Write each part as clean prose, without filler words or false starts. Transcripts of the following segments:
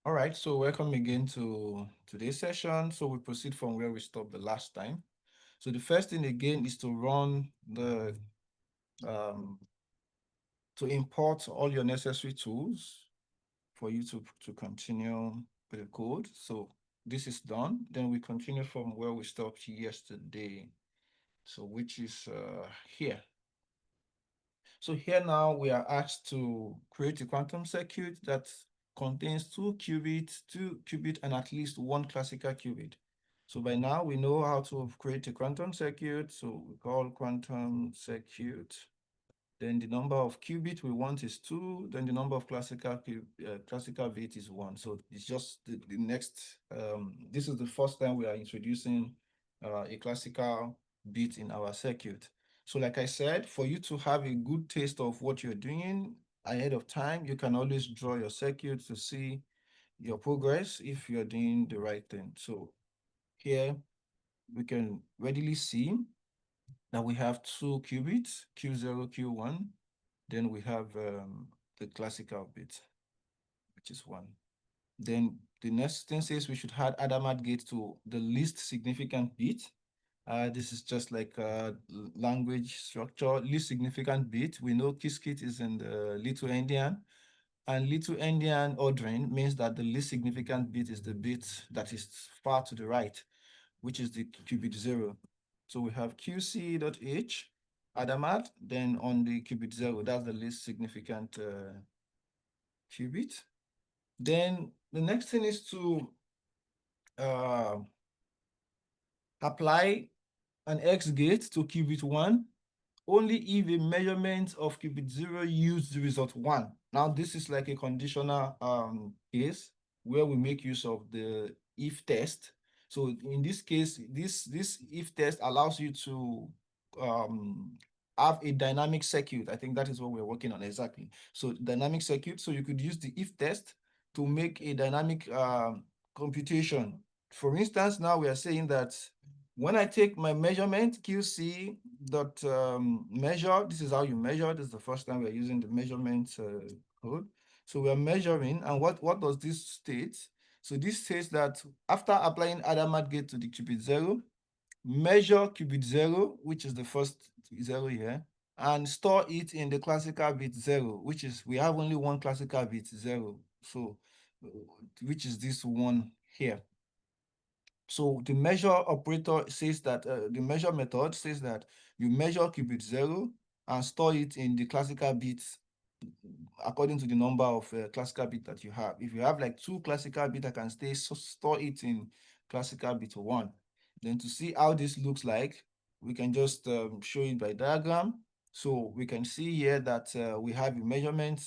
All right, so welcome again to today's session. So we proceed from where we stopped the last time. So the first thing again is to run um, to import all your necessary tools for you to continue with the code. So this is done. Then we continue from where we stopped yesterday. So which is here. So here now we are asked to create a quantum circuit that contains two qubit and at least one classical qubit. So by now we know how to create a quantum circuit. So we call quantum circuit. Then the number of qubit we want is 2. Then the number of classical bit is 1. So it's just the next. This is the first time we are introducing a classical bit in our circuit. So like I said, for you to have a good taste of what you're doing ahead of time, you can always draw your circuit to see your progress if you're doing the right thing. So here we can readily see that we have two qubits, Q0, Q1. Then we have the classical bit, which is 1. Then the next thing says we should add Adamat gate to the least significant bit. This is just like language structure, least significant bit. We know Qiskit is in the Little Endian, and Little Endian ordering means that the least significant bit is the bit that is far to the right, which is the qubit 0. So we have QC.H, Adamat, then on the qubit 0, that's the least significant qubit. Then the next thing is to uh, apply an X gate to qubit 1 only if a measurement of qubit 0 yields the result 1. Now, this is like a conditional case where we make use of the if test. So in this case, this if test allows you to um, have a dynamic circuit. I think that is what we're working on exactly. So dynamic circuit, so you could use the if test to make a dynamic computation. For instance, now we are saying that when I take my measurement, QC dot measure, this is how you measure. This is the first time we're using the measurement code. So we are measuring, and what does this state? So this says that after applying Adamat gate to the qubit 0, measure qubit 0, which is the first 0 here, and store it in the classical bit 0, which is, we have only one classical bit 0. So, which is this one here. So the measure operator says that the measure method says that you measure qubit 0 and store it in the classical bits according to the number of classical bit that you have. If you have like 2 classical bit, I can store it in classical bit 1. Then to see how this looks like, we can just show it by diagram. So we can see here that we have a measurement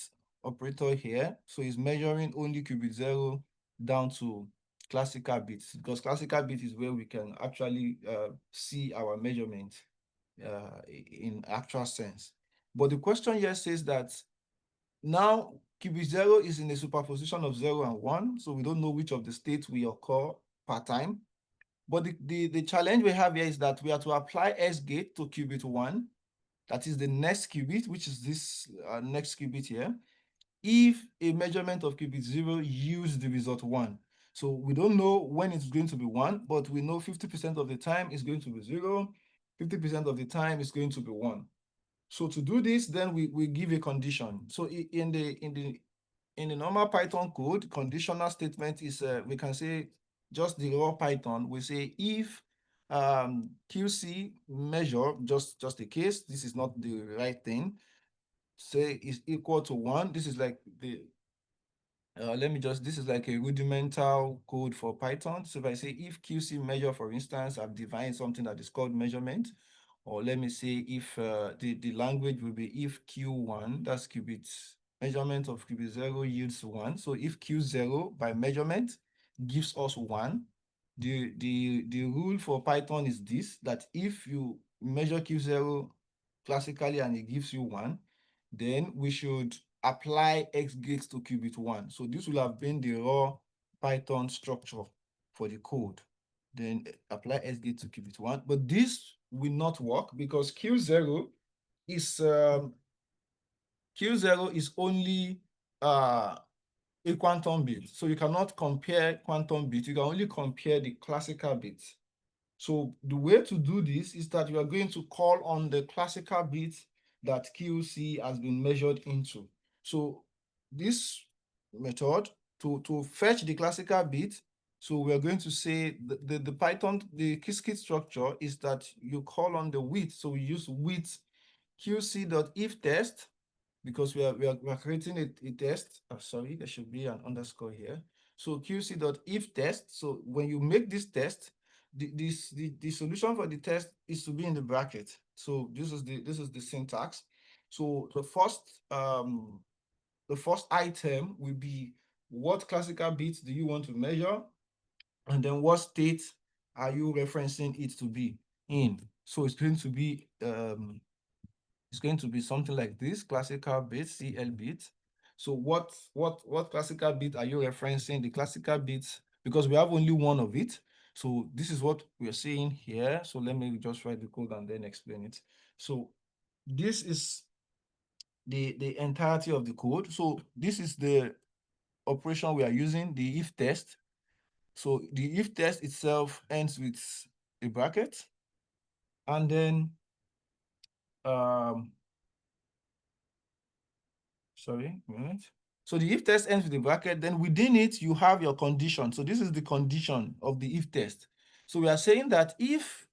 operator here. So it's measuring only qubit 0 down to classical bits, because classical bit is where we can actually see our measurement in actual sense. But the question here says that now qubit 0 is in a superposition of 0 and 1, so we don't know which of the states will occur per time. But the challenge we have here is that we have to apply S gate to qubit 1, that is the next qubit, which is this next qubit here, if a measurement of qubit 0 yields the result 1. So we don't know when it's going to be 1, but we know 50% of the time it's going to be 0, 50% of the time it's going to be 1. So to do this, then we give a condition. So in the normal Python code, conditional statement is we can say just the raw Python. We say if QC measure, just a case, this is not the right thing, say is equal to 1. This is like the this is like a rudimental code for Python. So if I say if QC measure, for instance, I've defined something that is called measurement, or let me say if the language will be if Q1, that's qubit, measurement of qubit 0 yields 1. So if Q0 by measurement gives us 1, the rule for Python is this, that if you measure Q0 classically and it gives you 1, then we should apply X gates to qubit 1. So this will have been the raw Python structure for the code. Then apply X gate to qubit 1. But this will not work because is Q0 is only a quantum bit. So you cannot compare quantum bit. You can only compare the classical bit. So the way to do this is that you are going to call on the classical bit that QC has been measured into. So this method to fetch the classical bit, so we're going to say the Python, the Qiskit structure is that you call on the width. So we use width QC.if test, because we are creating a test. Sorry, there should be an underscore here. So QC.if test. So when you make this test, the solution for the test is to be in the bracket. So this is the syntax. So the first item will be what classical bits do you want to measure, and then what state are you referencing it to be in. So it's going to be something like this: classical bit, CL bit. So what classical bit are you referencing? The classical bits, because we have only one of it. So this is what we are saying here. So let me just write the code and then explain it. So this is the entirety of the code. So this is the operation we are using, the if test. So the if test itself ends with a bracket, and then sorry, a minute. So the if test ends with a bracket, then within it, you have your condition. So this is the condition of the if test. So we are saying that if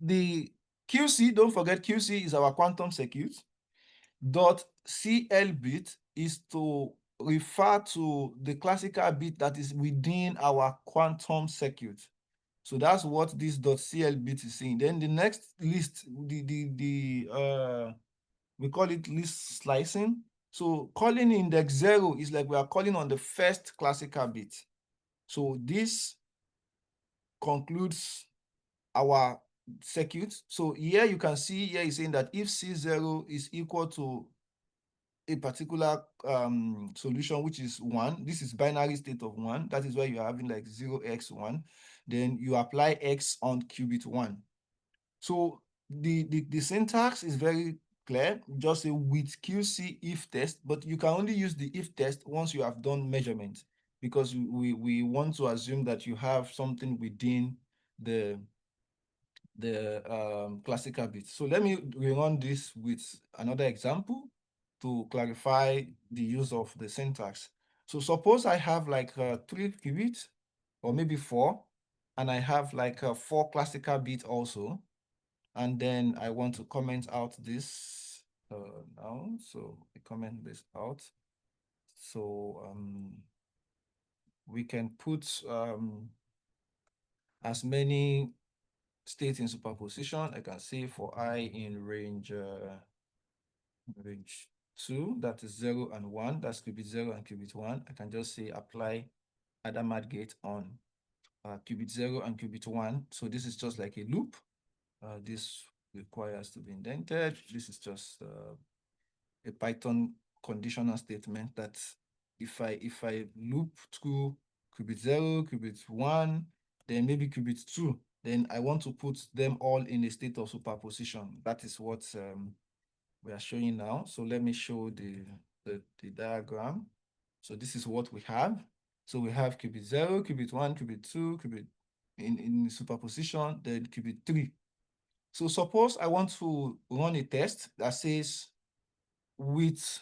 the QC, don't forget QC is our quantum circuit, dot CL bit is to refer to the classical bit that is within our quantum circuit. So that's what this dot CL bit is saying. Then the next list, we call it list slicing. So calling index 0 is like we are calling on the first classical bit. So this concludes our circuit. So here you can see here is saying that if C0 is equal to a particular solution, which is 1, this is binary state of 1. That is why you are having like 0x1. Then you apply x on qubit 1. So the syntax is very clear. Just say with QC if test, but you can only use the if test once you have done measurement, because we want to assume that you have something within the classical bit. So let me rerun this with another example to clarify the use of the syntax. So suppose I have like 3 qubits, or maybe 4, and I have like 4 classical bits also. And then I want to comment out this now. So I comment this out. So we can put as many states in superposition. I can say for I in range 2, that is 0 and 1, that's qubit 0 and qubit 1. I can just say apply Adamat gate on qubit 0 and qubit 1. So this is just like a loop. This requires to be indented. This is just a Python conditional statement that if I loop through qubit 0, qubit 1, then maybe qubit 2, then I want to put them all in a state of superposition. That is what we are showing now. So let me show the diagram. So this is what we have. So we have qubit 0, qubit 1, qubit 2, qubit in superposition, then qubit 3. So suppose I want to run a test that says with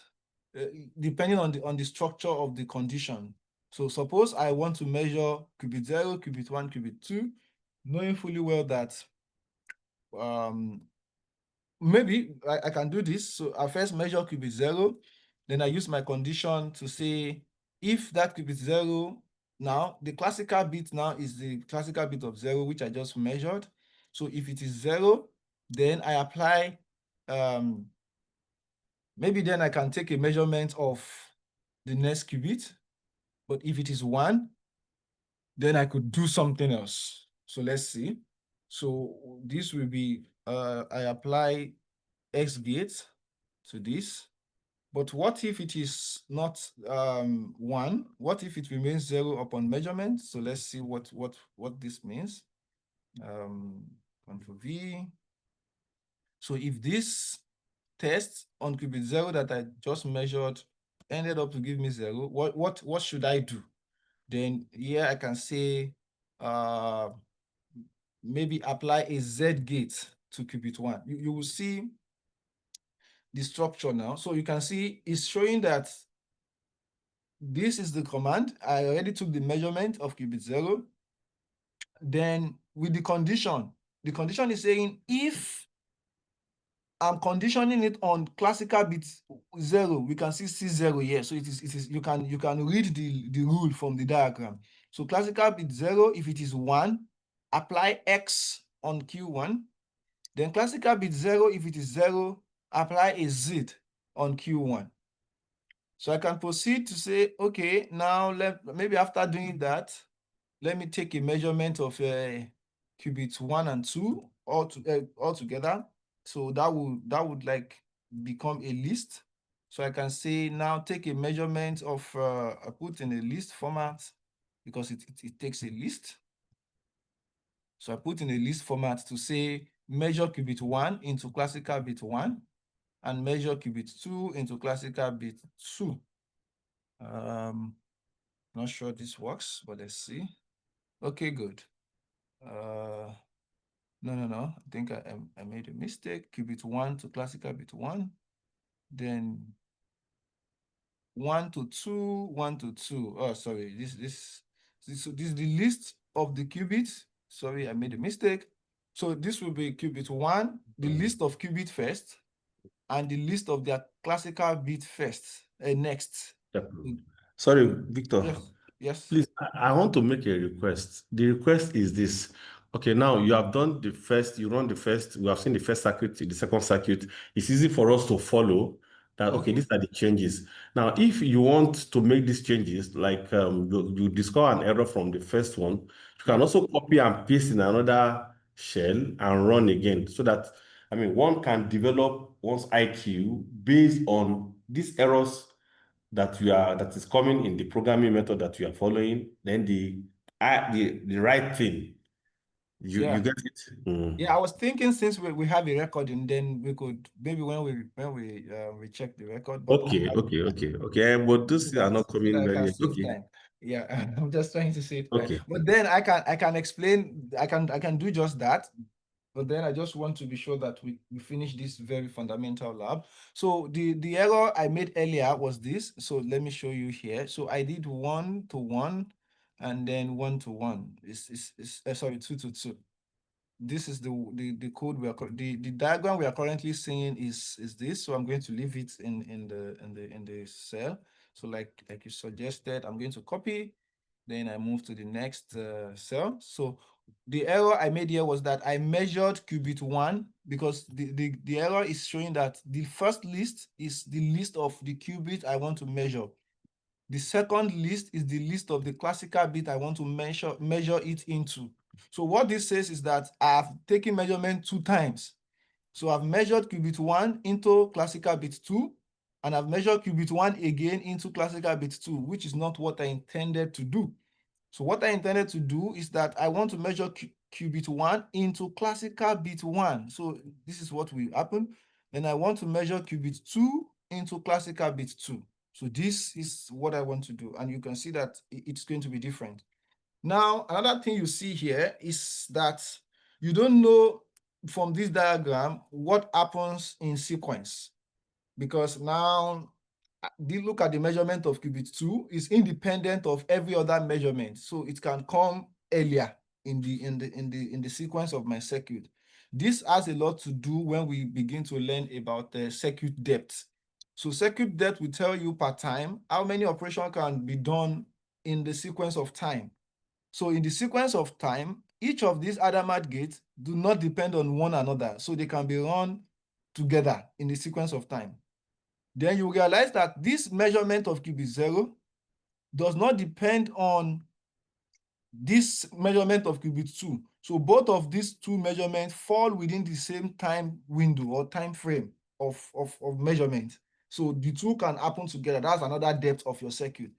depending on the structure of the condition. So suppose I want to measure qubit 0, qubit 1, qubit 2, knowing fully well that maybe I can do this. So I first measure qubit 0, then I use my condition to say if that qubit 0, now the classical bit now is the classical bit of 0, which I just measured. So if it is 0, then I apply maybe then I can take a measurement of the next qubit. But if it is 1, then I could do something else. So let's see. So this will be, I apply X gate to this. But what if it is not 1? What if it remains 0 upon measurement? So let's see what this means. Control V. So if this test on qubit 0 that I just measured ended up to give me 0. What should I do? Then here I can say maybe apply a Z gate to qubit 1. You will see the structure now. So you can see it's showing that this is the command. I already took the measurement of qubit 0. Then with the condition is saying if I'm conditioning it on classical bit 0, we can see C0 here. So it is you can read the rule from the diagram. So classical bit 0, if it is 1, apply X on Q1. Then classical bit 0, if it is 0, apply a Z on Q1. So I can proceed to say, okay, now maybe after doing that, let me take a measurement of qubits 1 and 2 all together. So that would like become a list. So I can say now take a measurement of I put in a list format because it takes a list. So I put in a list format to say measure qubit 1 into classical bit 1 and measure qubit 2 into classical bit 2. Not sure this works, but let's see. Okay, good. No. I think I made a mistake. Qubit 1 to classical bit 1. Then 1 to 2, 1 to 2. Oh, sorry. This is the list of the qubits. Sorry, I made a mistake. So this will be qubit 1, the list of qubit first, and the list of their classical bit first, next. Sorry, Victor. Yes. Please, I want to make a request. The request is this. Okay, now you have done the first, you run the first, we have seen the first circuit, the second circuit. It's easy for us to follow that, okay, these are the changes. Now, if you want to make these changes, like you discover an error from the first one, you can also copy and paste in another shell and run again so that, I mean, one can develop one's IQ based on these errors that is coming in the programming method that you are following, then the right thing. You get it? Yeah, I was thinking since we have a recording, then we could maybe when we check the record. But okay. But those are not coming very okay. Time. Yeah, I'm just trying to save time. Okay. But then I can explain. I can do just that. But then I just want to be sure that we finish this very fundamental lab. So the error I made earlier was this. So let me show you here. So I did 1 to 1 and then 1 to 1. Sorry, 2 to 2. This is the code the diagram we are currently seeing is this. So I'm going to leave it in the cell. So like you suggested, I'm going to copy. Then I move to the next cell. So the error I made here was that I measured qubit 1 because the error is showing that the first list is the list of the qubit I want to measure. The second list is the list of the classical bit I want to measure it into. So what this says is that I have taken measurement 2 times. So I've measured qubit 1 into classical bit 2, and I've measured qubit 1 again into classical bit 2, which is not what I intended to do. So what I intended to do is that I want to measure qubit 1 into classical bit 1. So this is what will happen. Then I want to measure qubit 2 into classical bit 2. So this is what I want to do. And you can see that it's going to be different. Now, another thing you see here is that you don't know from this diagram what happens in sequence. Because now, look at the measurement of qubit 2 is independent of every other measurement. So it can come earlier in the sequence of my circuit. This has a lot to do when we begin to learn about circuit depth. So circuit depth will tell you per time how many operations can be done in the sequence of time. So in the sequence of time, each of these Hadamard gates do not depend on one another. So they can be run together in the sequence of time. Then you realize that this measurement of qubit 0 does not depend on this measurement of qubit 2. So both of these two measurements fall within the same time window or time frame of measurement. So the two can happen together. That's another depth of your circuit.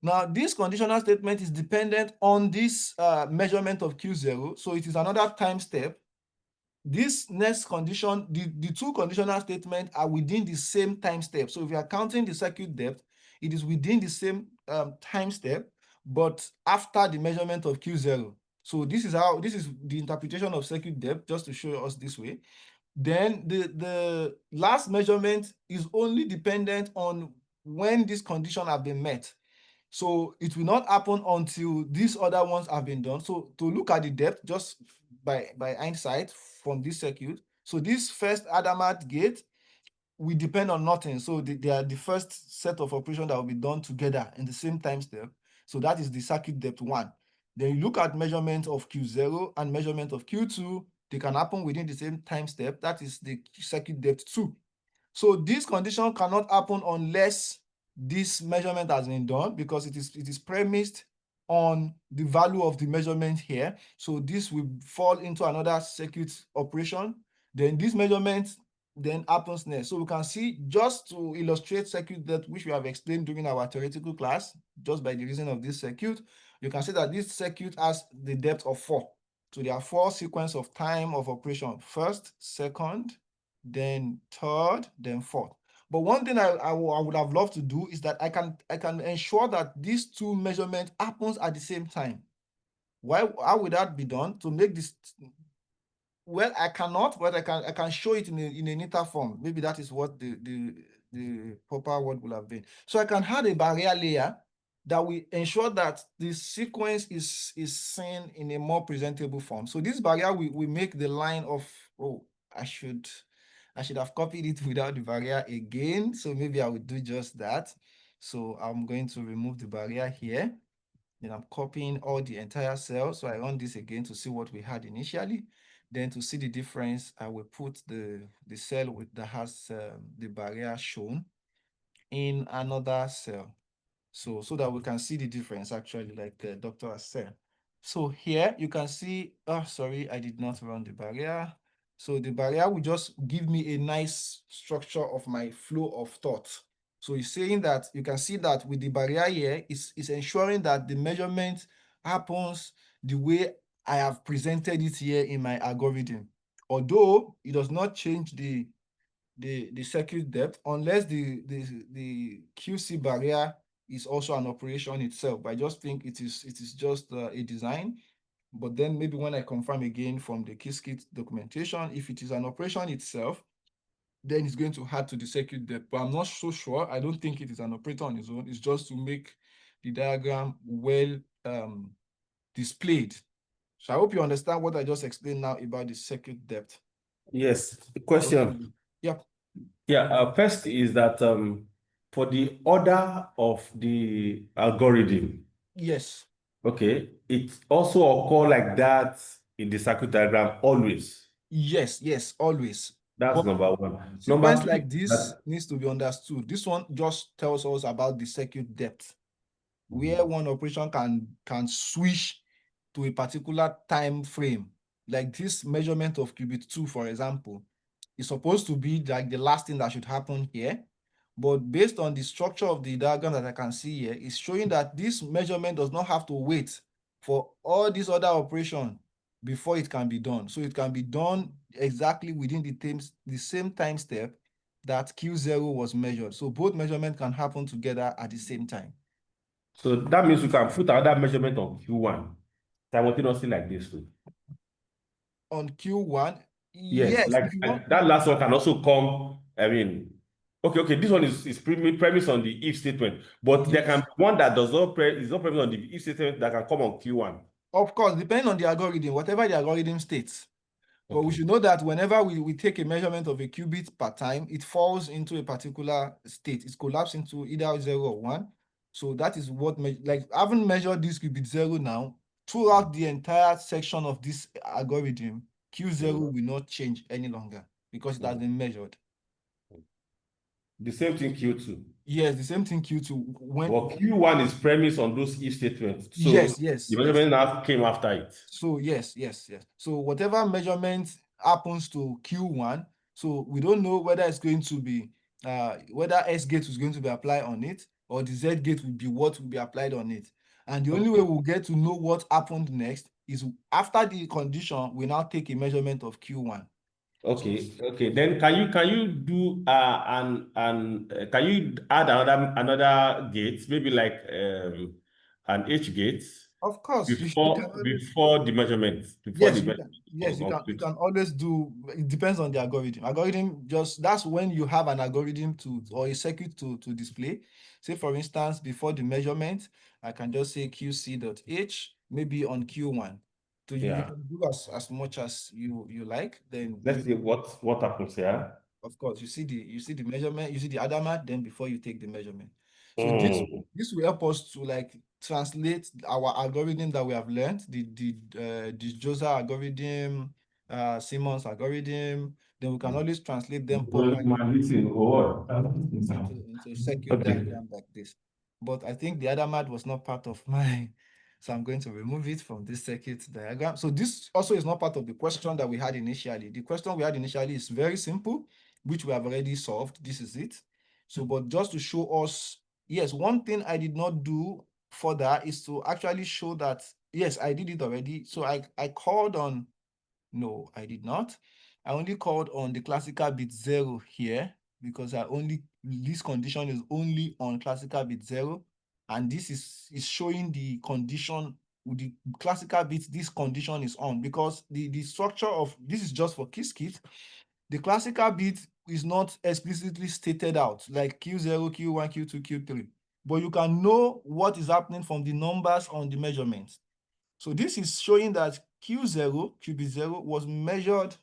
Now, this conditional statement is dependent on this measurement of Q0. So it is another time step. This next condition, the two conditional statements are within the same time step. So if you are counting the circuit depth, it is within the same time step, but after the measurement of Q0. So this is the interpretation of circuit depth, just to show us this way. Then the last measurement is only dependent on when this condition have been met. So it will not happen until these other ones have been done. So to look at the depth just by hindsight from this circuit, so this first Adamat gate will depend on nothing. So they are the first set of operations that will be done together in the same time step. So that is the circuit depth 1. Then you look at measurement of Q0 and measurement of Q2. They can happen within the same time step. That is the circuit depth 2. So this condition cannot happen unless this measurement has been done, because it is premised on the value of the measurement here. So this will fall into another circuit operation. Then this measurement then happens next. So we can see, just to illustrate circuit depth, which we have explained during our theoretical class, just by the reason of this circuit, you can see that this circuit has the depth of 4. So there are 4 sequence of time of operation: first, second, then third, then fourth. But one thing I would have loved to do is that I can ensure that these 2 measurements happens at the same time. How would that be done? To make this, well, I cannot, but I can show it in a neater form. Maybe that is what the proper word will have been. So I can add a barrier layer that will ensure that the sequence is seen in a more presentable form. So this barrier will make the line of, oh, I should have copied it without the barrier again. So maybe I will do just that. So I'm going to remove the barrier here. Then I'm copying all the entire cell. So I run this again to see what we had initially. Then to see the difference, I will put the cell that has the barrier shown in another cell. So that we can see the difference, actually, like the doctor has said. So here you can see, oh, sorry, I did not run the barrier. So the barrier will just give me a nice structure of my flow of thought. So it's saying that you can see that with the barrier here, it's ensuring that the measurement happens the way I have presented it here in my algorithm. Although it does not change the circuit depth unless the QC barrier is also an operation itself. But I just think it is just a design. But then maybe when I confirm again from the Qiskit documentation, if it is an operation itself, then it's going to add to the circuit depth. But I'm not so sure. I don't think it is an operator on its own. It's just to make the diagram well displayed. So I hope you understand what I just explained now about the circuit depth. Yes. Question. Okay. Yeah. First is that for the order of the algorithm. Yes. Okay. It also occur like that in the circuit diagram always. Yes, always. That's But number 1. sequence Number 2 like this needs to be understood. This one just tells us about the circuit depth, where one operation can switch to a particular time frame. Like this measurement of qubit 2, for example, is supposed to be like the last thing that should happen here. But based on the structure of the diagram that I can see here, it's showing that this measurement does not have to wait for all these other operations before it can be done. So it can be done exactly within the same time step that Q0 was measured. So both measurements can happen together at the same time. So that means we can put another measurement on Q1 simultaneously like this too. On Q1, Yes, yes, like if you want. that last one can also come. I mean, okay, this one is premise on the if statement, but there can Yes. be one that is not premise on the if statement that can come on Q1. Of course, depending on the algorithm, whatever the algorithm states. But we Okay. should know that whenever we take a measurement of a qubit per time, it falls into a particular state. It's collapsed into either 0 or 1. So that is what, like, I haven't measured this qubit 0 now. Throughout the entire section of this algorithm, Q0 will not change any longer because it has been measured. The same thing Q2. Yes, the same thing Q2. But Q1 is premise on those if statements. So Yes, the measurement now came after it. So yes. So whatever measurement happens to Q1, so we don't know whether it's going to be whether S gate is going to be applied on it, or the Z gate will be what will be applied on it. And the only way we'll get to know what happened next is after the condition, we now take a measurement of Q1. Okay. Then can you do can you add another gate, maybe like an H gate Of course, you can always. before the measurement, Yes, you can. Yes, you can. You complete. can always do. It depends on the algorithm. Algorithm just that's when you have an algorithm to or a circuit to display. Say for instance, before the measurement, I can just say QC.H maybe on Q1. So you Yeah. can do as much as you like. Then Let's see what happens here. of course, you see the measurement, you see the Adamat, then before you take the measurement. So Mm. this will help us to like translate our algorithm that we have learned, the Josa algorithm, Simon's algorithm. Then we can always translate them properly into a circuit Okay. diagram like this. But I think the Adamat was not part of my, so I'm going to remove it from this circuit diagram. So this also is not part of the question that we had initially. The question we had initially is very simple, which we have already solved. This is it. So, but just to show us, yes, one thing I did not do further is to actually show that, yes, I did it already. So I called on, no, I did not. I only called on the classical bit 0 here because this condition is only on classical bit 0. And this is showing the condition with the classical bit, this condition is on because the structure of, this is just for Qiskit. The classical bit is not explicitly stated out like Q0, Q1, Q2, Q3, but you can know what is happening from the numbers on the measurements. So this is showing that Q0, QB0 was measured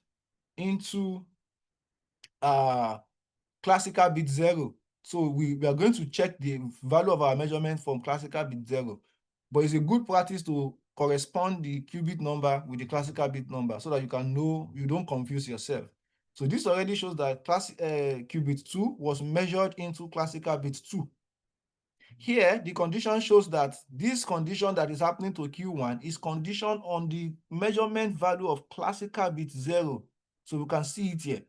into classical bit 0. So we are going to check the value of our measurement from classical bit 0. But it's a good practice to correspond the qubit number with the classical bit number so that you can know, you don't confuse yourself. So this already shows that qubit 2 was measured into classical bit 2. Here, the condition shows that this condition that is happening to Q1 is conditioned on the measurement value of classical bit 0. So you can see it here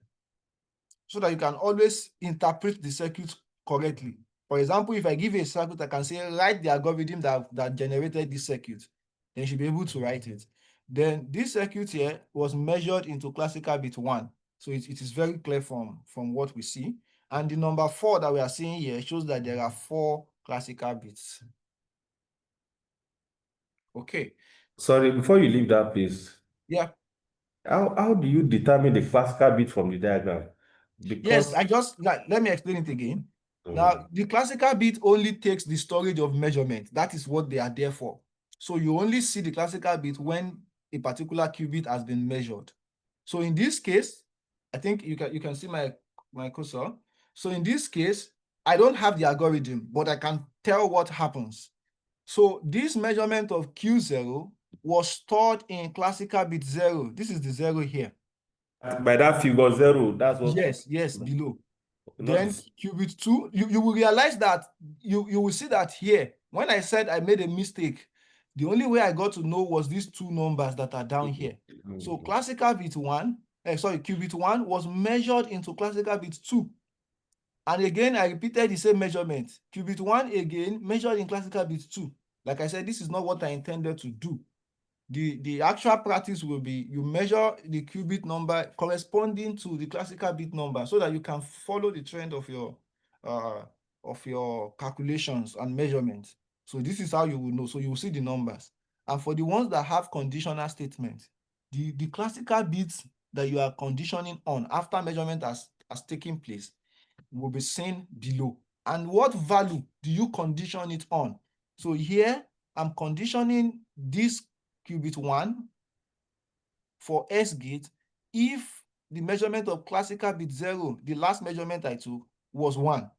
so that you can always interpret the circuit correctly. For example, if I give a circuit, I can say, write the algorithm that generated this circuit. Then you should be able to write it. Then this circuit here was measured into classical bit 1. So it is very clear from what we see. And the number 4 that we are seeing here shows that there are 4 classical bits. Okay. Sorry, before you leave that, please. Yeah. How do you determine the classical bit from the diagram? Yes, Because I just let me explain it again. Now, the classical bit only takes the storage of measurement. That is what they are there for. So you only see the classical bit when a particular qubit has been measured. So in this case, I think you can see my cursor. So in this case, I don't have the algorithm, but I can tell what happens. So this measurement of Q0 was stored in classical bit 0. This is the 0 here. by that figure 0, that's what. Yes, below. Not Then qubit 2, you will realize that you will see that here. When I said I made a mistake, the only way I got to know was these 2 numbers that are down here. So classical bit 1, qubit 1 was measured into classical bit 2. And again, I repeated the same measurement. Qubit 1 again measured in classical bit 2. Like I said, this is not what I intended to do. The actual practice will be you measure the qubit number corresponding to the classical bit number so that you can follow the trend of your calculations and measurements. So this is how you will know. So you will see the numbers. And for the ones that have conditional statements, the classical bits that you are conditioning on after measurement has taken place will be seen below. And what value do you condition it on? So here I'm conditioning this qubit 1 for S gate if the measurement of classical bit 0, the last measurement I took, was 1.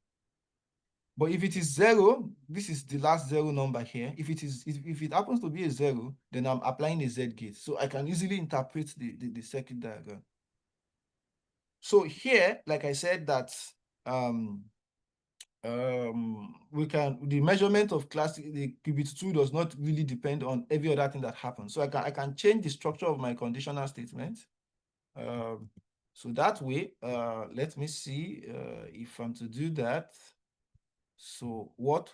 But if it is 0, this is the last 0 number here. If it happens to be a 0, then I'm applying a Z gate. So I can easily interpret the circuit diagram. So here, like I said, that the measurement of the qubit 2 does not really depend on every other thing that happens. So I can change the structure of my conditional statement. So that way, let me see if I'm to do that. So what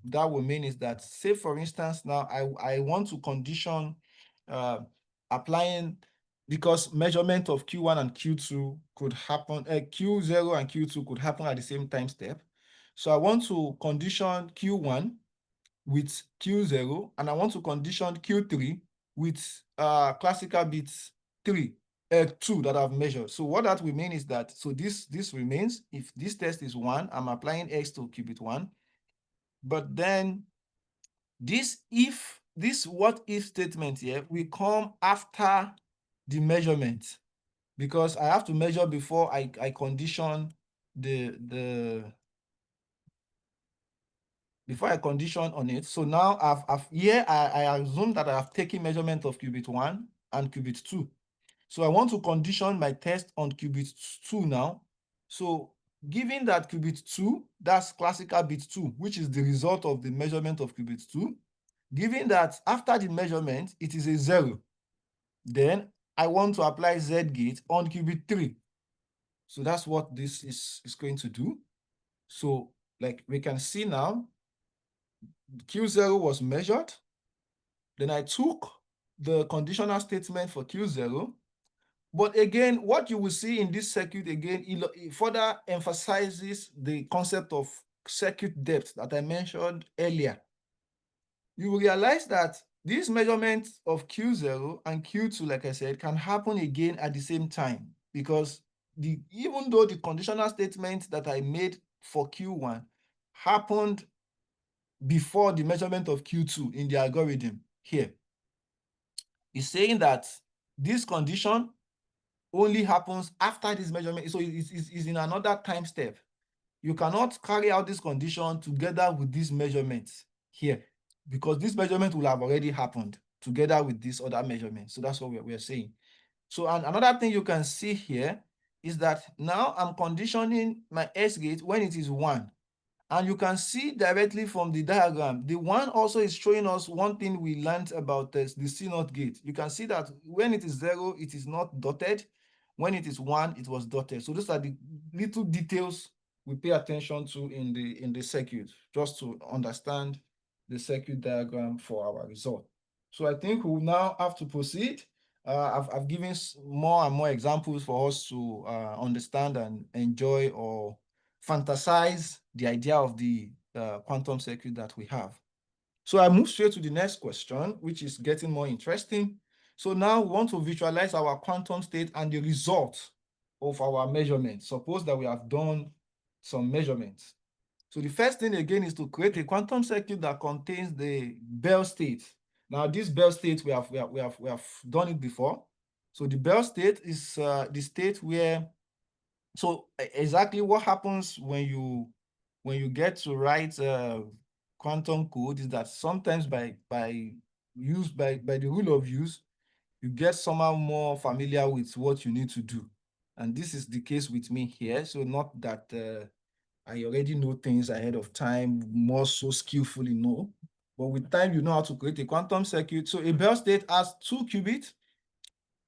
that will mean is that, say for instance, now I want to condition applying because measurement of Q1 and Q2 could happen, Q0 and Q2 could happen at the same time step. So I want to condition Q1 with Q0, and I want to condition Q3 with classical bits 2 that I've measured. So what that will mean is that, so this remains. If this test is 1, I'm applying X to qubit 1. But then this what if statement here will come after the measurement, because I have to measure before I condition before I condition on it. So now I assume that I have taken measurement of qubit 1 and qubit 2. So I want to condition my test on qubit 2 now. So given that qubit 2, that's classical bit 2, which is the result of the measurement of qubit 2, given that after the measurement, it is a 0, then I want to apply Z gate on qubit 3. So that's what this is going to do. So like we can see now, Q0 was measured. Then I took the conditional statement for Q0. But again, what you will see in this circuit again, it further emphasizes the concept of circuit depth that I mentioned earlier. You will realize that these measurements of Q0 and Q2, like I said, can happen again at the same time, because even though the conditional statement that I made for Q1 happened before the measurement of Q2 in the algorithm here, it's saying that this condition only happens after this measurement. So it's in another time step. You cannot carry out this condition together with these measurements here, because this measurement will have already happened together with this other measurement. So that's what we're saying. So and another thing you can see here is that now I'm conditioning my S gate when it is 1. And you can see directly from the diagram, the 1 also is showing us one thing we learned about the C0 gate. You can see that when it is 0, it is not dotted. When it is 1, it was dotted. So those are the little details we pay attention to in the circuit, just to understand the circuit diagram for our result. So I think we'll now have to proceed. I've given more and more examples for us to understand and enjoy or fantasize the idea of the quantum circuit that we have. So I move straight to the next question, which is getting more interesting. So now we want to visualize our quantum state and the result of our measurements. Suppose that we have done some measurements. So the first thing again is to create a quantum circuit that contains the Bell state. Now this Bell state, we have done it before. So the Bell state is the state where, so exactly what happens when you get to write quantum code is that sometimes by the rule of use, you get somehow more familiar with what you need to do. And this is the case with me here. So not that I already know things ahead of time, more so skillfully, no. But with time, you know how to create a quantum circuit. So a Bell state has 2 qubits.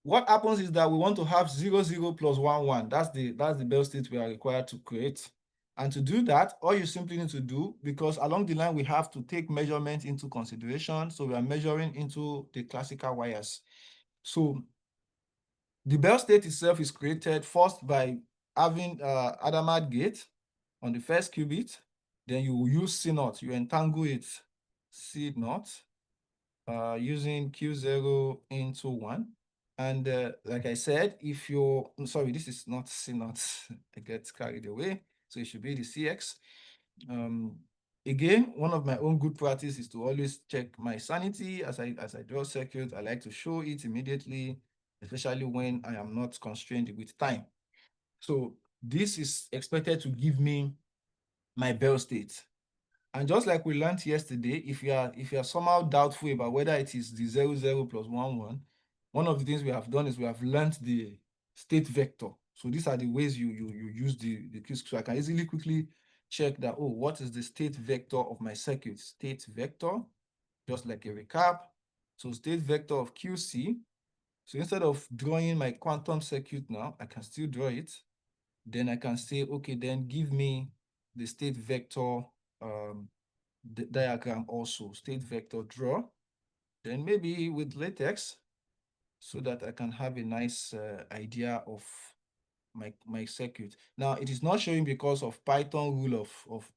What happens is that we want to have 0, 0 plus 1, 1. That's the Bell state we are required to create. And to do that, all you simply need to do, because along the line we have to take measurements into consideration. So we are measuring into the classical wires. So the Bell state itself is created first by having Hadamard gate on the first qubit. Then you will use C0. You entangle it C0 using Q0 into 1. And like I said, if you're, sorry, this is not C0, I get carried away. So it should be the CX. Again, one of my own good practice is to always check my sanity as I draw circuit. I like to show it immediately, especially when I am not constrained with time. So this is expected to give me my Bell state. And just like we learned yesterday, if you are somehow doubtful about whether it is the 0, 0 plus 1, 1, one of the things we have done is we have learned the state vector. So these are the ways you use the Qiskit. So I can easily quickly check that, oh, what is the state vector of my circuit? State vector, just like a recap. So state vector of QC. So instead of drawing my quantum circuit now, I can still draw it. Then I can say, okay, then give me the state vector the diagram also, state vector draw. Then maybe with latex. so that I can have a nice idea of my circuit. Now it is not showing because of Python rule of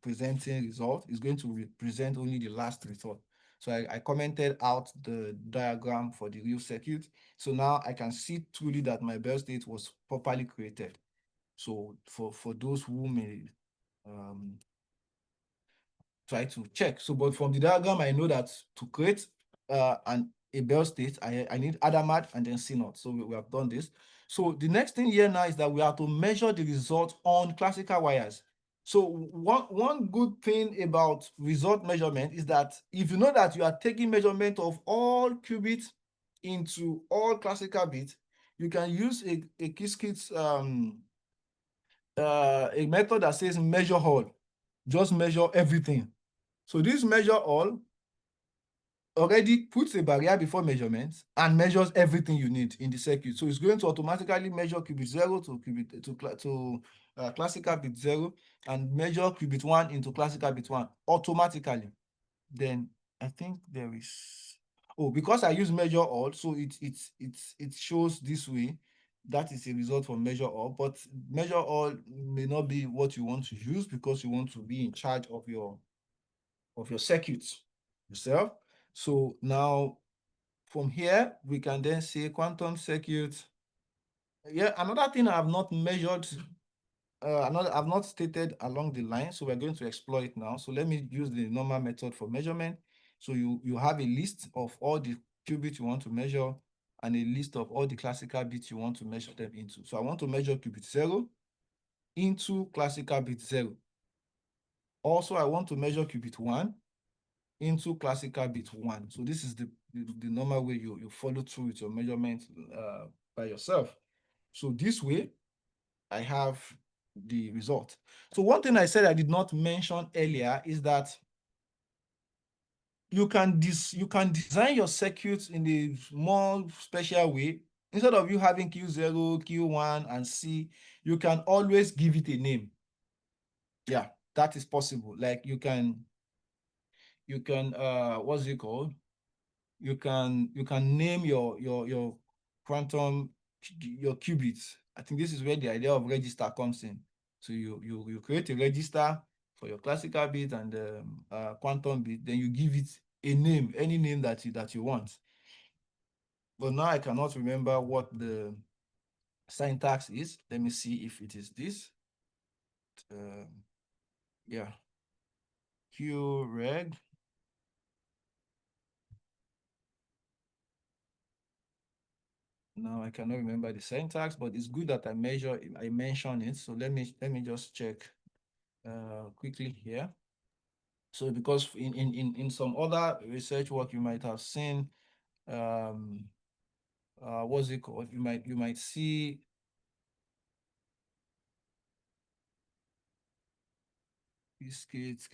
presenting result. It's going to present only the last result. So I commented out the diagram for the real circuit. So now I can see truly that my bell state was properly created. So for those who may try to check. So, but from the diagram, I know that to create a bell state, I need Adamat and then CNOT. So we have done this. So the next thing here now is that we have to measure the result on classical wires. So one good thing about result measurement is that if you know that you are taking measurement of all qubits into all classical bits, you can use a Qiskit a method that says measure all. Just measure everything. So this measure all already puts a barrier before measurement and measures everything you need in the circuit. So it's going to automatically measure qubit 0 to classical bit 0 and measure qubit 1 into classical bit 1 automatically. Then I think there is, oh, because I use measure all, so it shows this way. That is a result from measure all, but measure all may not be what you want to use because you want to be in charge of your circuits yourself. So now from here, we can then say quantum circuit. Yeah, another thing I have not measured, I've not stated along the line, so we're going to explore it now. So let me use the normal method for measurement. So you have a list of all the qubits you want to measure and a list of all the classical bits you want to measure them into. So I want to measure qubit 0 into classical bit 0. Also, I want to measure qubit 1 into classical bit 1. So this is the normal way you follow through with your measurement by yourself. So this way, I have the result. So one thing I said I did not mention earlier is that you can design your circuits in a more special way. Instead of you having Q0, Q1, and C, you can always give it a name. Yeah, that is possible. Like you can what's it called? You can name your quantum, your qubits. I think this is where the idea of register comes in. So you create a register for your classical bit and quantum bit, then you give it a name, any name that you want. But now I cannot remember what the syntax is. Let me see if it is this. Yeah, qreg. Now I cannot remember the syntax, but it's good that I mention it. So let me just check quickly here. So because in some other research work you might have seen, what's it called? You might see Qiskit.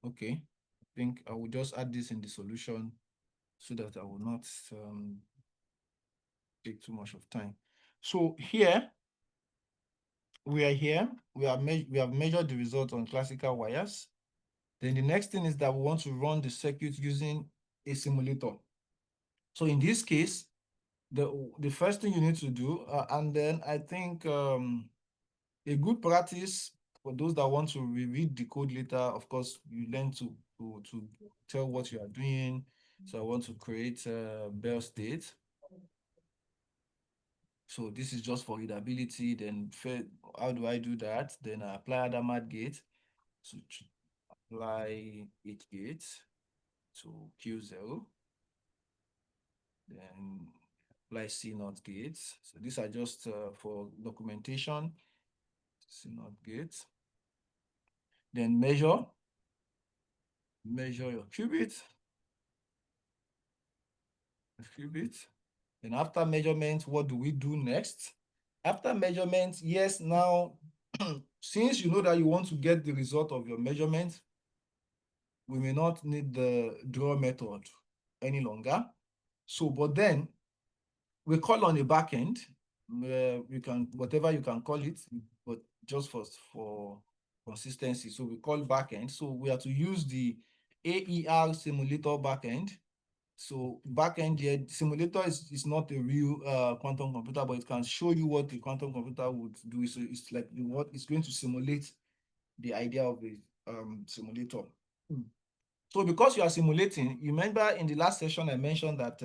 Okay, I think I will just add this in the solution so that I will not take too much of time. So here we have measured the result on classical wires. Then the next thing is that we want to run the circuit using a simulator. So in this case, the first thing you need to do, and then I think a good practice for those that want to read the code later, of course, you learn to tell what you are doing. So I want to create a bell state. So this is just for readability. Then how do I do that? Then I apply Adamat gate. So apply 8 gates to Q0. Then apply CNOT gates. So these are just for documentation. CNOT gates. Then measure your qubit. Then after measurement, what do we do next? After measurement, yes, now, since you know that you want to get the result of your measurement, we may not need the draw method any longer. So, but then we call on a backend. You can, whatever you can call it, but just for consistency. So we call backend. So we are to use the AER simulator backend. So backend here, simulator is not a real quantum computer, but it can show you what the quantum computer would do. So it's like what it's going to simulate the idea of a simulator. So because you are simulating, you remember in the last session I mentioned that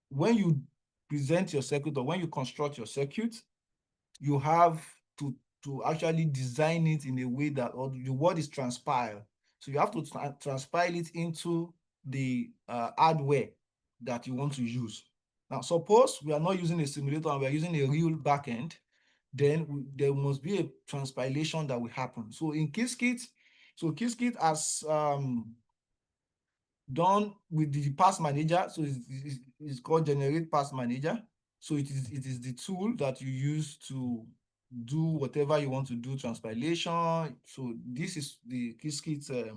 when you present your circuit or when you construct your circuit, you have to actually design it in a way that or the word is transpile. So you have to transpile it into the hardware that you want to use. Now, suppose we are not using a simulator and we are using a real backend, then there must be a transpilation that will happen. So in Qiskit, so Qiskit has done with the pass manager. So it's called generate pass manager. So it is the tool that you use to do whatever you want to do, transpilation. So this is the Qiskit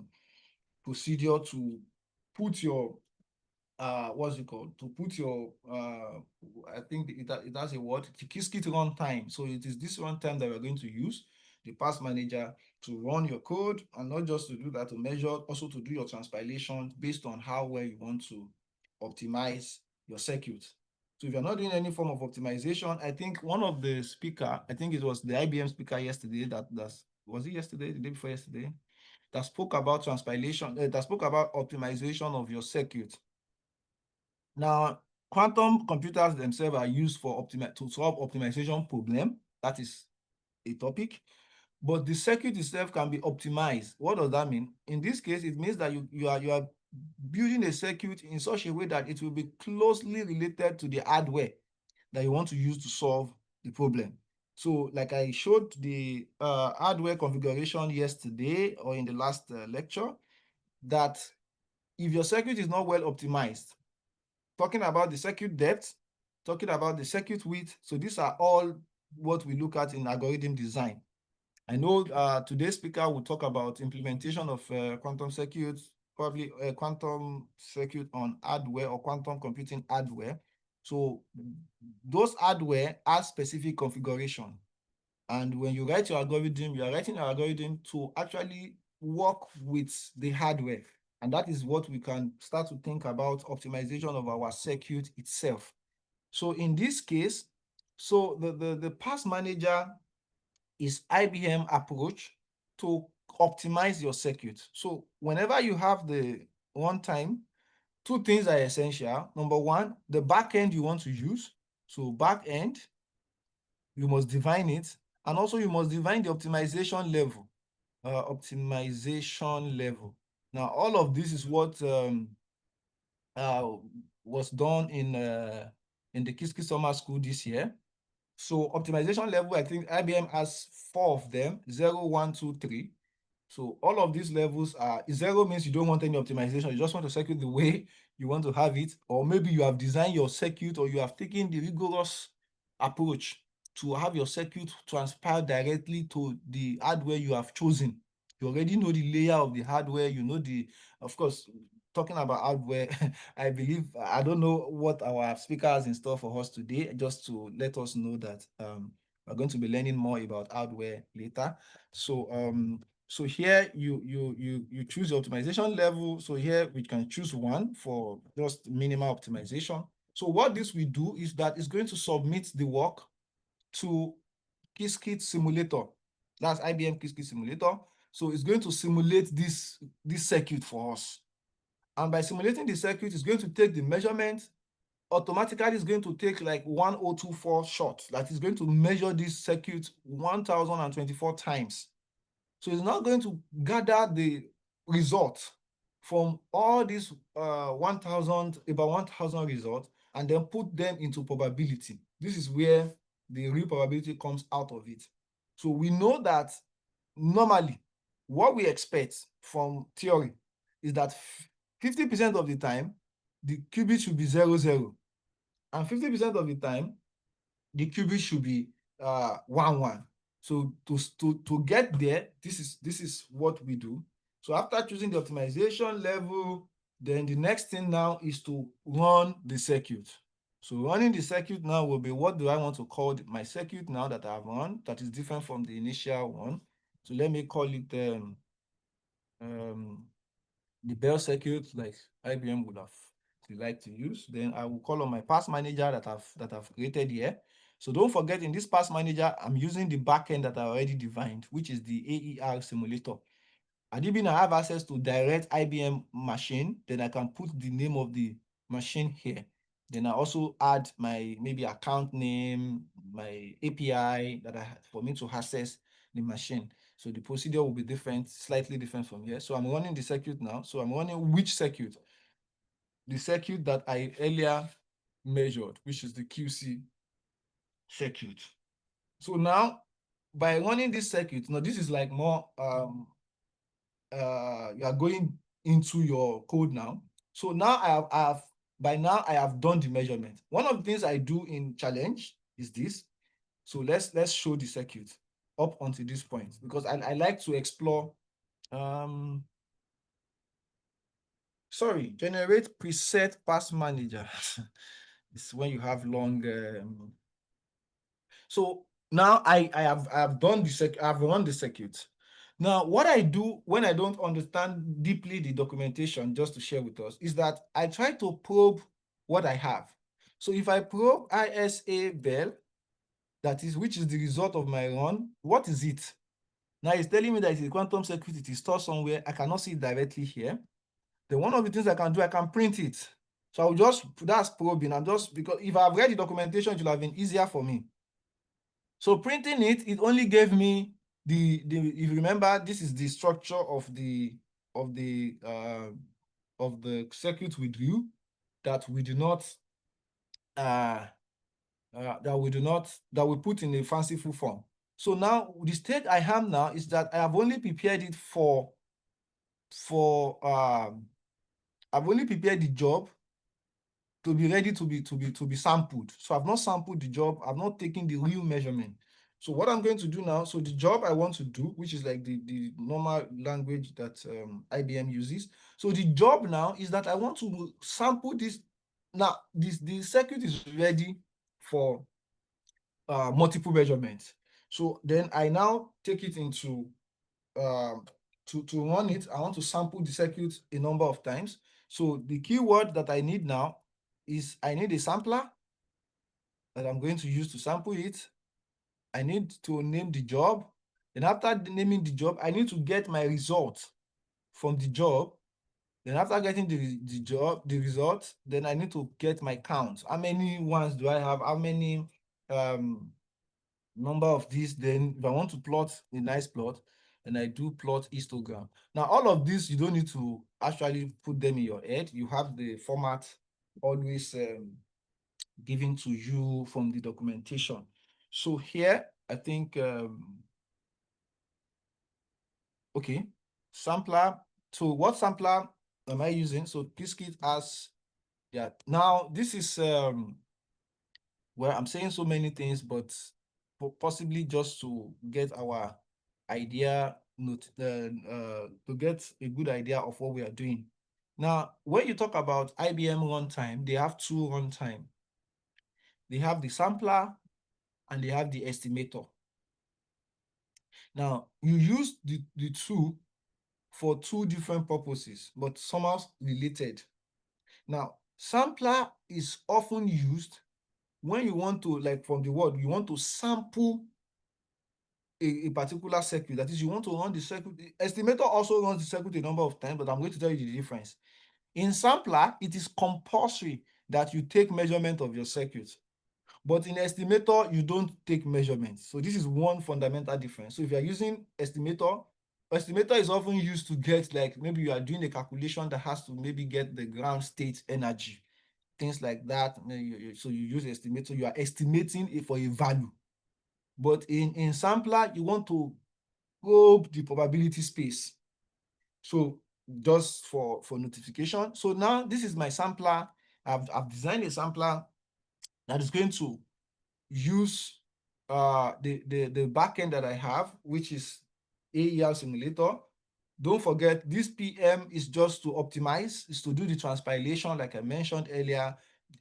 procedure to put your what's it called? To put your I think it has a word, Qiskit runtime. So it is this runtime that we're going to use, the pass manager, to run your code, and not just to do that, to measure, also to do your transpilation based on how well you want to optimize your circuit. So if you're not doing any form of optimization, I think one of the speaker, I think it was the IBM speaker yesterday, was it yesterday, the day before yesterday, that spoke about transpilation, that spoke about optimization of your circuit. Now, quantum computers themselves are used for to solve optimization problem. That is a topic. But the circuit itself can be optimized. What does that mean? In this case, it means that you are building a circuit in such a way that it will be closely related to the hardware that you want to use to solve the problem. So like I showed the hardware configuration yesterday or in the last lecture, that if your circuit is not well optimized, talking about the circuit depth, talking about the circuit width. So these are all what we look at in algorithm design. I know today's speaker will talk about implementation of quantum circuits, probably a quantum circuit on hardware or quantum computing hardware. So those hardware are specific configuration. And when you write your algorithm, you are writing your algorithm to actually work with the hardware. And that is what we can start to think about optimization of our circuit itself. So in this case, so the pass manager is IBM approach to optimize your circuit. So whenever you have the runtime, two things are essential. Number one, the backend you want to use. So backend, you must define it. And also you must define the optimization level. Now, all of this is what was done in the Qiskit Summer School this year. So optimization level, I think IBM has 4 of them, 0, 1, 2, 3. So all of these levels are, 0 means you don't want any optimization. You just want to circuit the way you want to have it. Or maybe you have designed your circuit or you have taken the rigorous approach to have your circuit transpile directly to the hardware you have chosen. You already know the layer of the hardware, you know of course, talking about hardware, I believe, I don't know what our speaker has in store for us today, just to let us know that we're going to be learning more about hardware later. So here you choose your optimization level. So here we can choose one for just minimal optimization. So what this will do is that it's going to submit the work to Qiskit simulator. That's IBM Qiskit simulator. So it's going to simulate this circuit for us. And by simulating the circuit, it's going to take the measurement. Automatically, it's going to take like 1024 shots. That is going to measure this circuit 1024 times. So it's not going to gather the result from all these 1,000, about 1,000 results, and then put them into probability. This is where the real probability comes out of it. So we know that normally what we expect from theory is that 50% of the time, the qubit should be 0, 0. And 50% of the time, the qubit should be 1, 1. So to get there, this is what we do. So after choosing the optimization level, then the next thing now is to run the circuit. So running the circuit now will be, what do I want to call my circuit now that I've run that is different from the initial one? So let me call it the Bell circuit, like IBM would have like to use. Then I will call on my pass manager that I've created here. So don't forget, in this pass manager, I'm using the backend that I already defined, which is the AER simulator. Adibin, I have access to direct IBM machine, then I can put the name of the machine here. Then I also add my maybe account name, my API that for me to access the machine. So the procedure will be different, slightly different from here. So I'm running the circuit now. So I'm running which circuit? The circuit that I earlier measured, which is the QC circuit. So now by running this circuit, now this is like more you are going into your code now. So now by now I have done the measurement. One of the things I do in challenge is this. So let's show the circuit up until this point, because I like to explore generate preset pass manager. It's when you have long so now I have done the I've run the circuit. Now, what I do when I don't understand deeply the documentation, just to share with us, is that I try to probe what I have. So if I probe ISA Bell, which is the result of my run, what is it? Now it's telling me that it's a quantum circuit, it is stored somewhere. I cannot see it directly here. Then one of the things I can do, I can print it. So I'll just, that's probing. Because if I've read the documentation, it will have been easier for me. So printing it only gave me if you remember, this is the structure of the circuit we drew that we put in a fanciful form. So now the state I have now is that I have only prepared it I've only prepared the job to be ready to be sampled. So I've not sampled the job, I've not taken the real measurement. So what I'm going to do now, so the job I want to do, which is like the normal language that IBM uses. So the job now is that I want to sample this. Now, the circuit is ready for multiple measurements. So then I now take it into, to run it, I want to sample the circuit a number of times. So the keyword that I need now is I need a sampler that I'm going to use to sample it. I need to name the job. Then after naming the job, I need to get my result from the job. Then after getting the result, then I need to get my count. How many ones do I have? How many number of these? Then if I want to plot a nice plot, then I do plot histogram. Now, all of this, you don't need to actually put them in your head. You have the format always given to you from the documentation. So here, I think, okay, sampler. So what sampler am I using? So Qiskit has, yeah. Now this is, well, I'm saying so many things, but possibly just to get our idea, to get a good idea of what we are doing. Now, when you talk about IBM runtime, they have two runtime. They have the sampler and they have the estimator. Now, you use the two for two different purposes, but somehow related. Now, sampler is often used when you want to, like from the word, you want to sample a particular circuit. That is, you want to run the circuit. The estimator also runs the circuit a number of times, but I'm going to tell you the difference. In sampler, it is compulsory that you take measurement of your circuit. But in estimator, you don't take measurements. So this is one fundamental difference. So if you're using estimator is often used to get, like, maybe you are doing a calculation that has to maybe get the ground state energy, things like that. So you use estimator, you are estimating it for a value. But in sampler, you want to probe the probability space. So just for notification. So now this is my sampler. I've designed a sampler that is going to use the backend that I have, which is AER simulator. Don't forget, this PM is just to optimize, is to do the transpilation, like I mentioned earlier.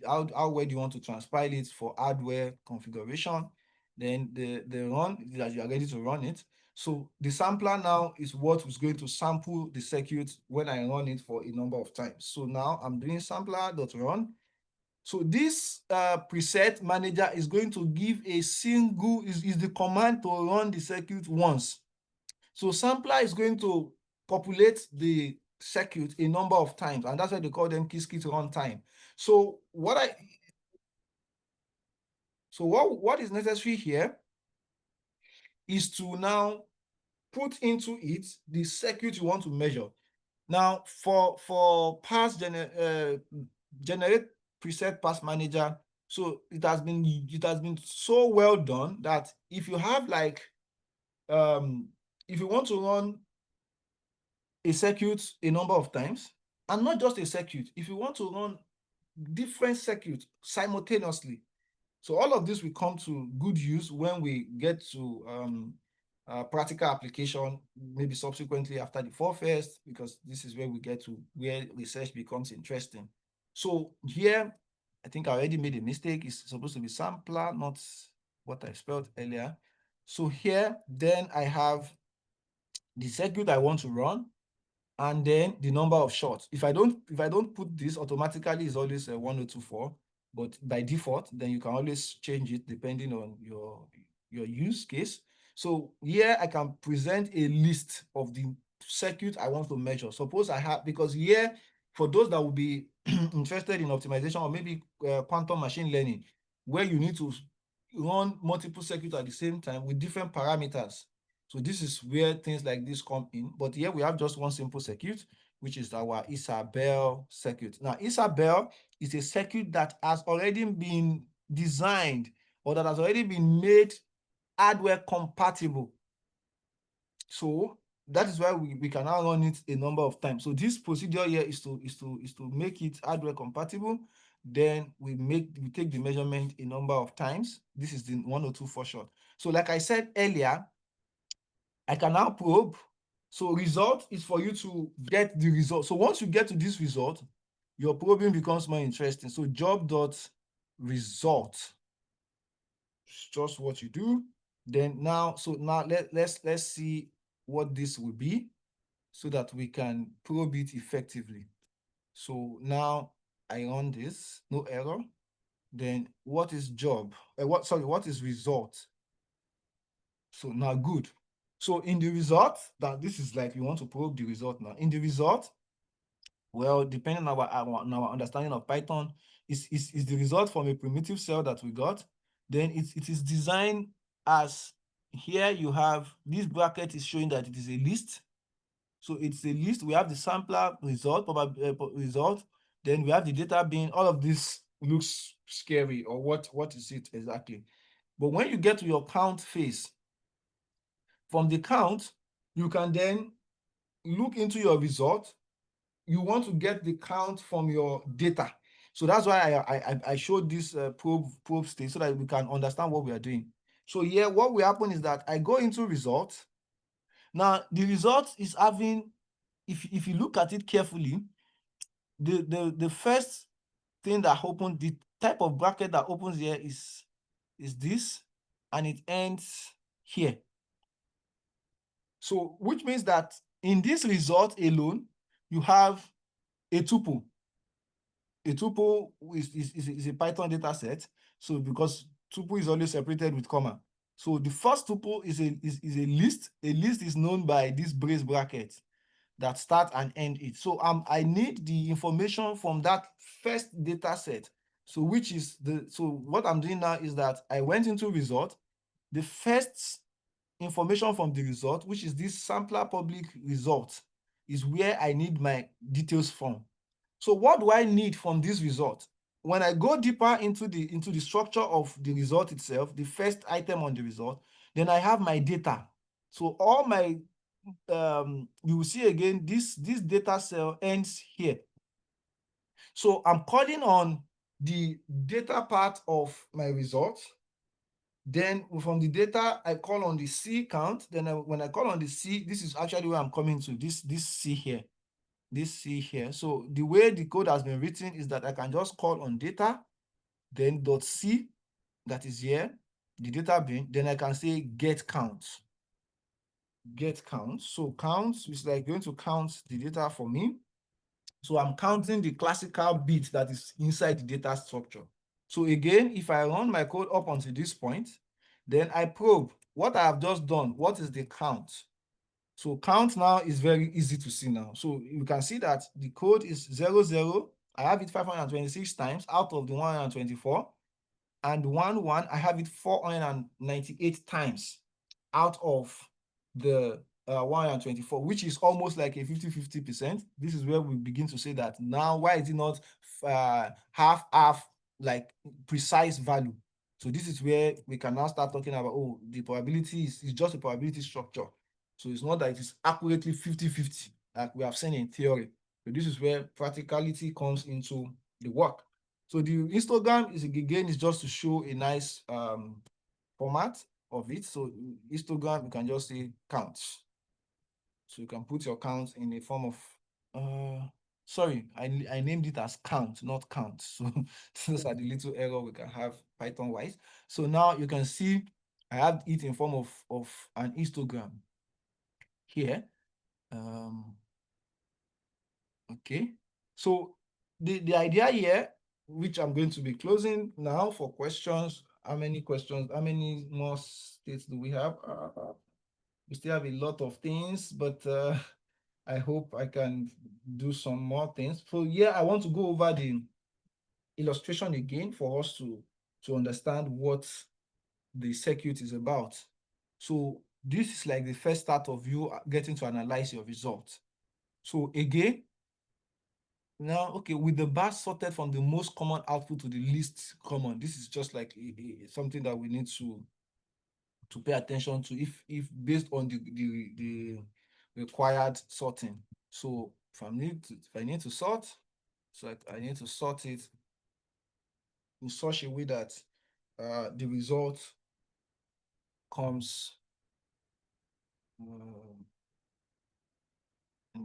How well do you want to transpile it for hardware configuration? Then the run, that you are ready to run it. So the sampler now is what is going to sample the circuit when I run it for a number of times. So now I'm doing sampler.run. So this preset manager is going to give a single, is the command to run the circuit once. So sampler is going to populate the circuit a number of times, and that's why they call them Qiskit runtime. So what is necessary here is to now put into it the circuit you want to measure. Now, for generate preset pass manager, so it has been so well done that if you have like if you want to run a circuit a number of times, and not just a circuit, if you want to run different circuits simultaneously, so all of this will come to good use when we get to practical application, maybe subsequently after the 4 first, because this is where we get to where research becomes interesting. So here, I think I already made a mistake. It's supposed to be sampler, not what I spelled earlier. So here, then I have the circuit I want to run, and then the number of shots. If I don't put this, automatically it's always 1024, but by default, then you can always change it depending on your use case. So here I can present a list of the circuit I want to measure. Suppose I have, because here, for those that will be interested in optimization or maybe quantum machine learning, where you need to run multiple circuits at the same time with different parameters. So this is where things like this come in. But here we have just one simple circuit, which is our Isabel circuit. Now, Isabel is a circuit that has already been designed or that has already been made hardware compatible. So that is why we can now run it a number of times. So this procedure here is to make it hardware compatible. Then we take the measurement a number of times. This is the 1024 shot. So like I said earlier, I can now probe. So result is for you to get the result. So once you get to this result, your probing becomes more interesting. So job.result, it's just what you do. Then now, so now let's see what this will be so that we can probe it effectively. So now I run this, no error. Then what is job? What is result? So now good. So in the result, that this is like you want to probe the result now. In the result, well, depending on our understanding of Python, is the result from a primitive cell that we got. Then it is designed as, here you have this bracket is showing that it is a list. So it's a list. We have the sampler result, result. Then we have the data being, all of this looks scary, or what is it exactly? But when you get to your count phase, from the count, you can then look into your result. You want to get the count from your data. So that's why I showed this probe state so that we can understand what we are doing. So here, what will happen is that I go into result. Now, the result is having, if you look at it carefully, the first thing that opens, the type of bracket that opens here is this, and it ends here. So which means that in this result alone, you have a tuple. A tuple is a Python data set. So because tuple is always separated with comma. So the first tuple is a list. A list is known by this brace bracket that start and end it. So I need the information from that first data set. So which is so what I'm doing now is that I went into result. The first information from the result, which is this sampler public result, is where I need my details from. So what do I need from this result? When I go deeper into the structure of the result itself, the first item on the result, then I have my data. So all my you will see again, this data cell ends here. So I'm calling on the data part of my result. Then from the data, I call on the C count. Then when I call on the C, this is actually where I'm coming to, this C here. This C here. So the way the code has been written is that I can just call on data, then .c, that is here, the data bin, then I can say get count. get count. So count is like going to count the data for me. So I'm counting the classical bit that is inside the data structure. So again, if I run my code up until this point, then I probe what I have just done. What is the count? So count now is very easy to see now. So you can see that the code is 00. I have it 526 times out of the 124. And 1 I have it 498 times out of the 124, which is almost like a 50-50%. This is where we begin to say that now, why is it not half, like precise value? So this is where we can now start talking about, oh, the probability is just a probability structure. So it's not that it is accurately 50-50, like we have seen in theory. So this is where practicality comes into the work. So the histogram is again is just to show a nice format of it. So histogram, you can just say counts. So you can put your count in a form of sorry, I named it as count, not count. So those are the little error we can have Python wise. So now you can see I have it in form of an histogram here. Okay. So the idea here, which I'm going to be closing now for questions. How many questions? How many more states do we have? We still have a lot of things, but I hope I can do some more things. So yeah, I want to go over the illustration again for us to understand what the circuit is about. So this is like the first start of you getting to analyze your results. So again, now, okay, with the bar sorted from the most common output to the least common, this is just like something that we need to pay attention to if based on the required sorting. So if I need to sort, so I need to sort it in such a way that the result comes in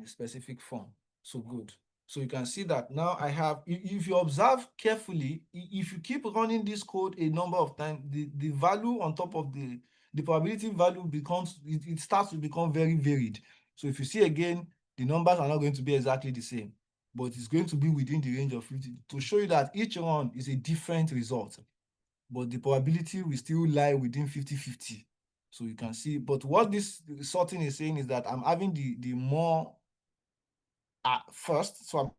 a specific form. So good. So you can see that now I have, if you observe carefully, if you keep running this code a number of times, the value on top of the probability value becomes, it starts to become very varied. So if you see again, the numbers are not going to be exactly the same, but it's going to be within the range of 50 to show you that each run is a different result, but the probability will still lie within 50-50. So you can see, but what this sorting is saying is that I'm having the more first. So I'm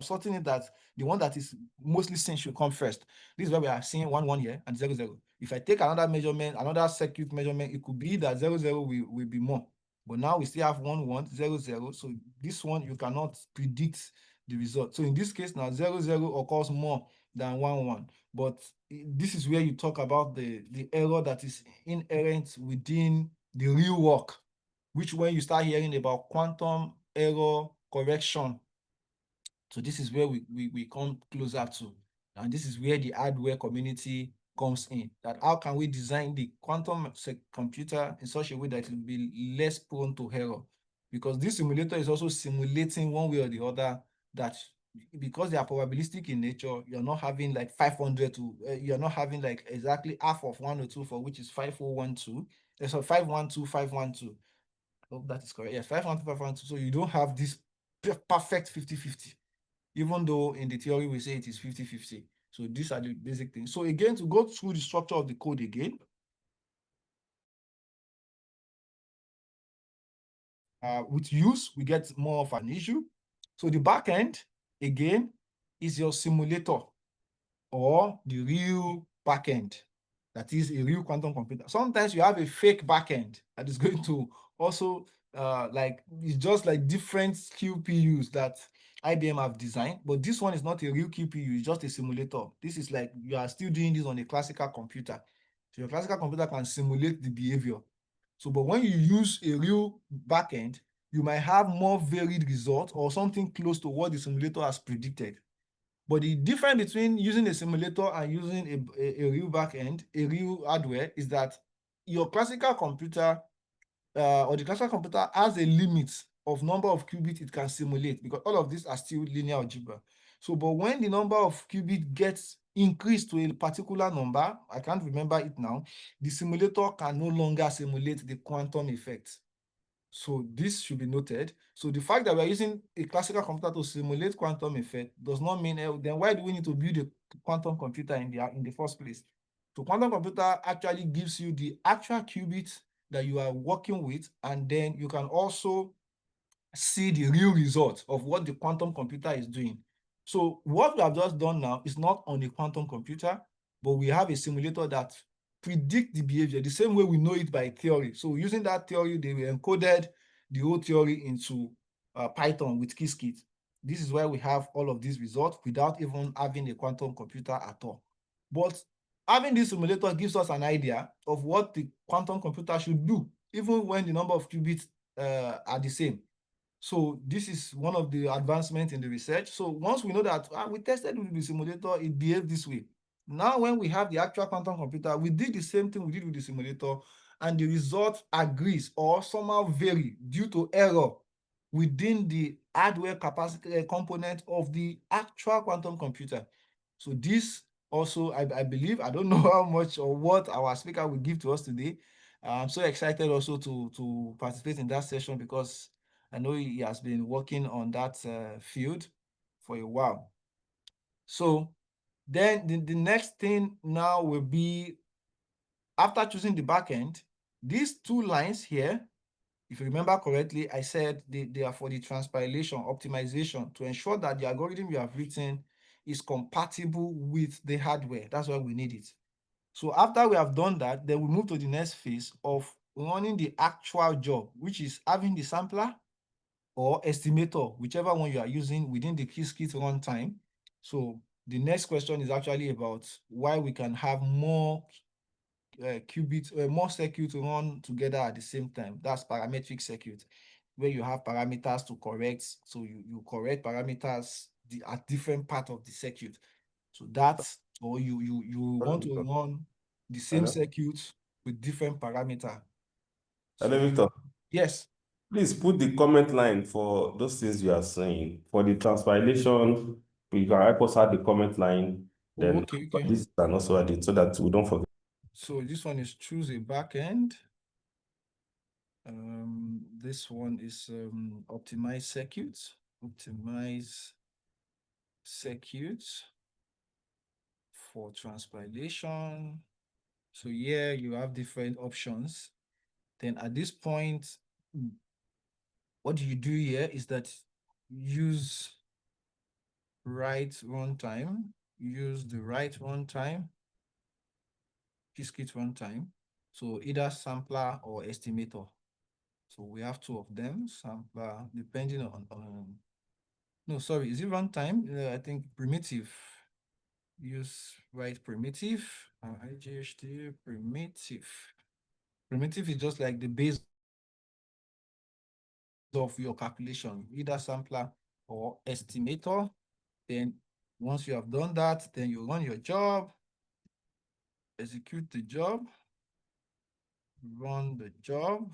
sorting it that the one that is mostly seen should come first. This is where we are seeing 1 here and 0 If I take another measurement, another circuit measurement, it could be that 0 will be more. But now we still have 1 0 So this one you cannot predict the result. So in this case now 0 occurs more than 1 But this is where you talk about the error that is inherent within the real work, which when you start hearing about quantum error correction. So this is where we come closer to, and this is where the hardware community comes in. That how can we design the quantum computer in such a way that it will be less prone to error? Because this simulator is also simulating one way or the other that because they are probabilistic in nature, you're not having like 500 to, you're not having like exactly half of 102 which is 5012. So 512. Hope that is correct. Yeah, 512. So you don't have this perfect 50-50. Even though in the theory we say it is 50-50. So these are the basic things. So again, to go through the structure of the code again, with use, we get more of an issue. So the backend, again, is your simulator or the real backend. That is a real quantum computer. Sometimes you have a fake backend that is going to also like, it's just like different QPUs that IBM have designed, but this one is not a real QPU, it's just a simulator. This is like you are still doing this on a classical computer. So your classical computer can simulate the behavior. So, but when you use a real backend, you might have more varied results or something close to what the simulator has predicted. But the difference between using a simulator and using a real backend, a real hardware, is that your classical computer or the classical computer has a limit of number of qubits it can simulate, because all of these are still linear algebra. So, but when the number of qubits gets increase to a particular number, I can't remember it now, the simulator can no longer simulate the quantum effect. So this should be noted. So the fact that we're using a classical computer to simulate quantum effect does not mean, then why do we need to build a quantum computer in the first place? So quantum computer actually gives you the actual qubits that you are working with, and then you can also see the real result of what the quantum computer is doing. So what we have just done now is not on a quantum computer, but we have a simulator that predict the behavior the same way we know it by theory. So using that theory, they encoded the whole theory into Python with Qiskit. This is why we have all of these results without even having a quantum computer at all. But having this simulator gives us an idea of what the quantum computer should do, even when the number of qubits are the same. So this is one of the advancements in the research. So once we know that we tested with the simulator, it behaved this way. Now, when we have the actual quantum computer, we did the same thing we did with the simulator, and the result agrees or somehow vary due to error within the hardware capacity component of the actual quantum computer. So this also, I believe, I don't know how much or what our speaker will give to us today. I'm so excited also to participate in that session because I know he has been working on that field for a while. So then the next thing now will be, after choosing the backend, these two lines here, if you remember correctly, I said they are for the transpilation optimization to ensure that the algorithm you have written is compatible with the hardware. That's why we need it. So after we have done that, then we move to the next phase of running the actual job, which is having the sampler or estimator, whichever one you are using within the Qiskit runtime. So the next question is actually about why we can have more more circuits run together at the same time. That's parametric circuit, where you have parameters to correct. So you correct parameters at different part of the circuit. So that's, or you want to run the same circuit with different parameter. Hello, So Victor. yes. Please put the comment line for those things you are saying. For the transpilation, you can help us add the comment line. Oh, Then okay. this and also add it so that we don't forget. So this one is choose a backend. This one is optimize circuits. Optimize circuits for transpilation. So here you have different options. Then at this point, what you do here is that use write runtime. Use the write runtime, Qiskit runtime. So either sampler or estimator. So we have two of them, sampler, depending on no, sorry, is it runtime? I think primitive. Use write primitive, IGHT primitive. Primitive is just like the base of your calculation, either sampler or estimator. Then once you have done that, then you run your job, execute the job, run the job,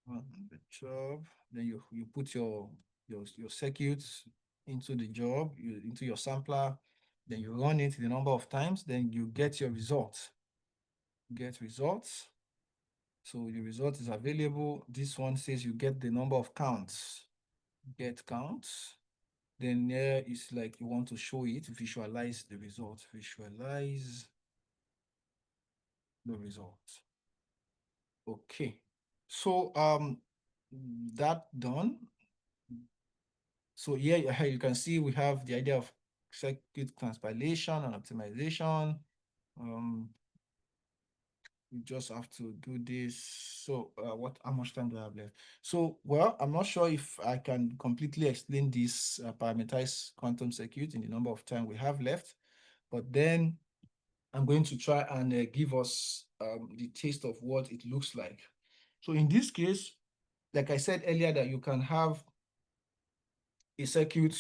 run the job. Then you put your circuits into the job, into your sampler, then you run it the number of times, then you get your results. Get results. So the result is available. This one says you get the number of counts. Get counts. Then there is like you want to show it, visualize the result. Visualize the result. Okay. So that done. So here you can see we have the idea of circuit transpilation and optimization. We just have to do this. So how much time do I have left? So, well, I'm not sure if I can completely explain this parameterized quantum circuit in the number of time we have left, but then I'm going to try and give us the taste of what it looks like. So in this case, like I said earlier, that you can have a circuit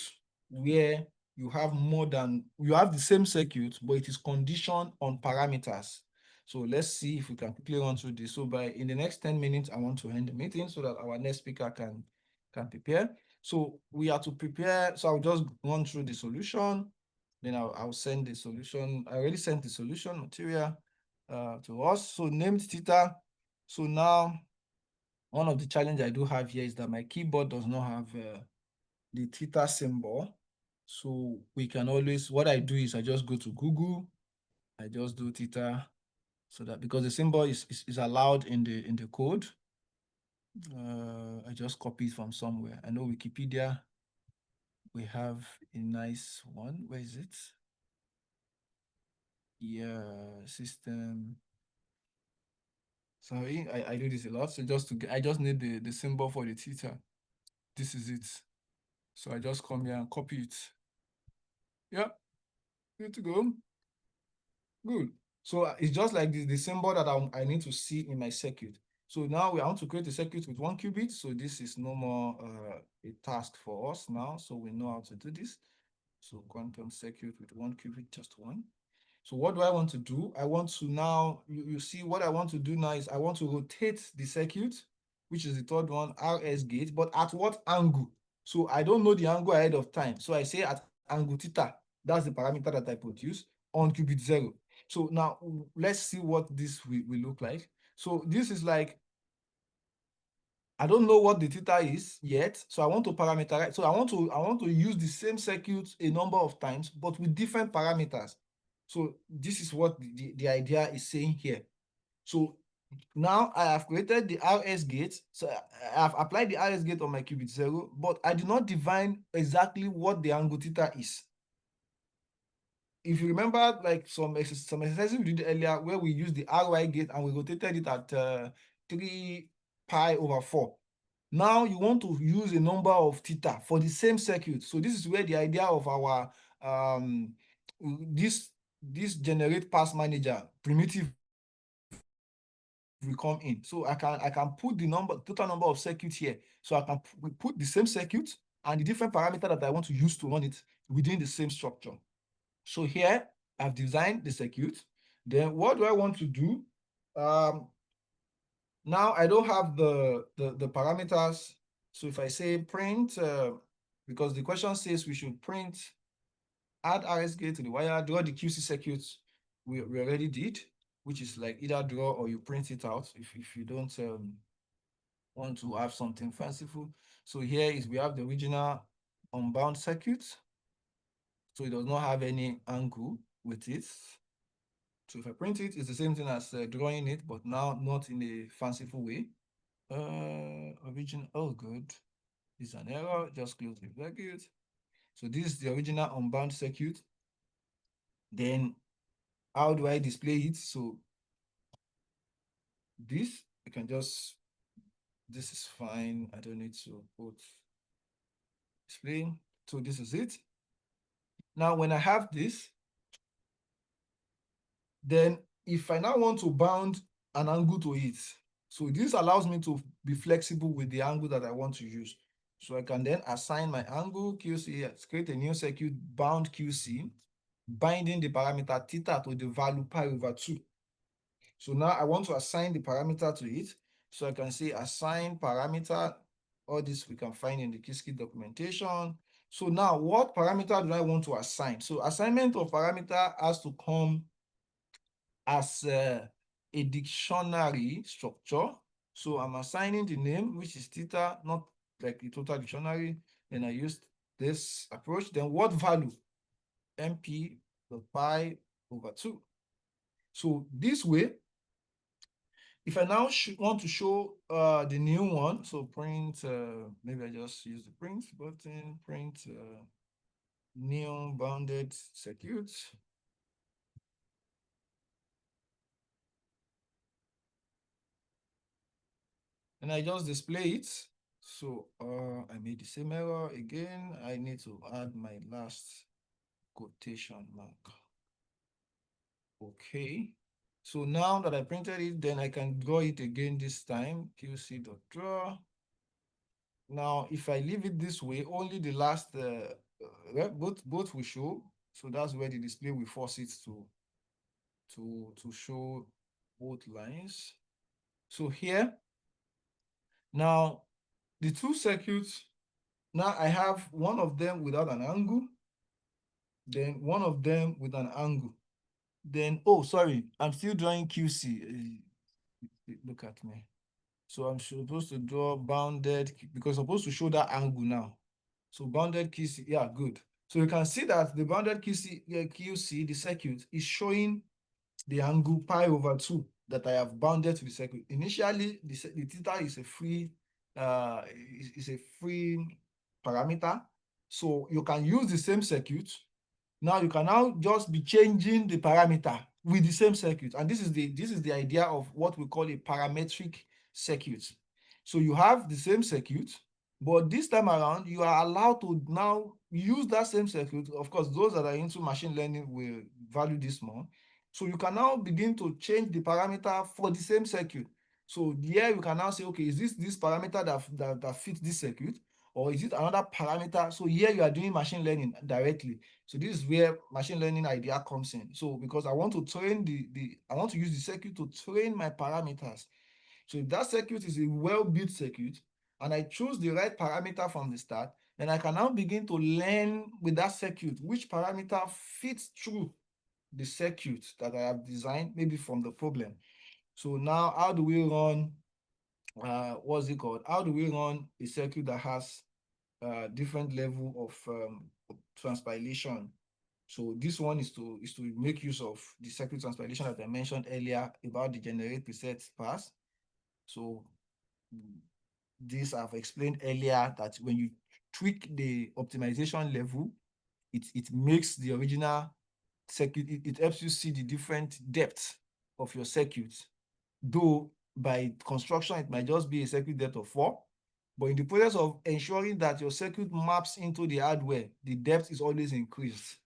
where you have the same circuit, but it is conditioned on parameters. So let's see if we can quickly run through this. So in the next 10 minutes, I want to end the meeting so that our next speaker can prepare. So we have to prepare. So I'll just run through the solution. Then I'll send the solution. I already sent the solution material to us. So named theta. So now one of the challenge I do have here is that my keyboard does not have the theta symbol. So we can always, what I do is I just go to Google, I just do theta, so that because the symbol is allowed in the code, I just copy it from somewhere. I know Wikipedia, we have a nice one. Where is it? Yeah, system. Sorry, I do this a lot. So I just need the symbol for the theta. This is it. So I just come here and copy it. Yeah, good to go. Good. So it's just like the symbol that I need to see in my circuit. So now we want to create a circuit with 1 qubit. So this is no more a task for us now. So we know how to do this. So quantum circuit with 1 qubit, just one. So what do I want to do? I want to now, you see what I want to do now is I want to rotate the circuit, which is the third one, RS gate, but at what angle? So I don't know the angle ahead of time. So I say at angle theta, that's the parameter that I produce on qubit 0. So now let's see what this will look like. So this is like, I don't know what the theta is yet, so I want to parameterize. So I want to use the same circuit a number of times, but with different parameters. So this is what the idea is saying here. So now I have created the RS gate. So I have applied the RS gate on my qubit 0, but I did not define exactly what the angle theta is. If you remember, like some exercises we did earlier where we used the RY gate and we rotated it at 3 pi over 4. Now you want to use a number of theta for the same circuit. So this is where the idea of our this generate pass manager primitive will come in. So I can put the total number of circuits here. So I can put the same circuit and the different parameter that I want to use to run it within the same structure. So here I've designed the circuit. Then what do I want to do? Now I don't have the parameters. So if I say print, because the question says we should print, add RS gate to the wire, draw the QC circuit, we already did, which is like either draw or you print it out if you don't want to have something fanciful. So here is we have the original unbound circuit. So it does not have any angle with it. So if I print it, it's the same thing as drawing it, but now not in a fanciful way. Original, oh good. It's an error, just close the circuit. So this is the original unbound circuit. Then how do I display it? So this, I can just, this is fine. I don't need to put display. So this is it. Now when I have this, then if I now want to bound an angle to it, so this allows me to be flexible with the angle that I want to use. So I can then assign my angle QC, create a new circuit bound QC, binding the parameter theta to the value pi over 2. So now I want to assign the parameter to it. So I can say assign parameter. All this we can find in the Qiskit documentation. So now what parameter do I want to assign? So assignment of parameter has to come as a dictionary structure. So I'm assigning the name, which is theta, not like the total dictionary. Then I used this approach. Then what value? MP the pi over 2. So this way, if I now want to show the new one, so print, maybe I just use the print button, print new bounded circuit. And I just display it. So I made the same error again. I need to add my last quotation mark. Okay. So now that I printed it, then I can draw it again this time. QC.draw. Now, if I leave it this way, only the last, both will show. So that's where the display will force it to show both lines. So here, now the two circuits, now I have one of them without an angle. then one of them with an angle. Then, oh, sorry, I'm still drawing QC. Look at me. So I'm supposed to draw bounded, because I'm supposed to show that angle now. So bounded QC, yeah, good. So you can see that the bounded QC, the circuit, is showing the angle pi over 2 that I have bounded to the circuit. Initially, the theta is a free parameter. So you can use the same circuit. Now you can now just be changing the parameter with the same circuit. And this is the idea of what we call a parametric circuit. So you have the same circuit, but this time around, you are allowed to now use that same circuit. Of course, those that are into machine learning will value this more. So you can now begin to change the parameter for the same circuit. So here you can now say, okay, is this parameter that fits this circuit, or is it another parameter? So here you are doing machine learning directly. So this is where machine learning idea comes in. So because I want to train I want to use the circuit to train my parameters. So if that circuit is a well-built circuit, and I choose the right parameter from the start, then I can now begin to learn with that circuit which parameter fits through the circuit that I have designed, maybe from the problem. So now, how do we run, what's it called? How do we run a circuit that has different level of transpilation? So this one is to make use of the circuit transpilation that I mentioned earlier about the generate preset pass. So this I've explained earlier, that when you tweak the optimization level, it makes the original circuit, it helps you see the different depths of your circuit. Though by construction, it might just be a circuit depth of 4, but in the process of ensuring that your circuit maps into the hardware, the depth is always increased.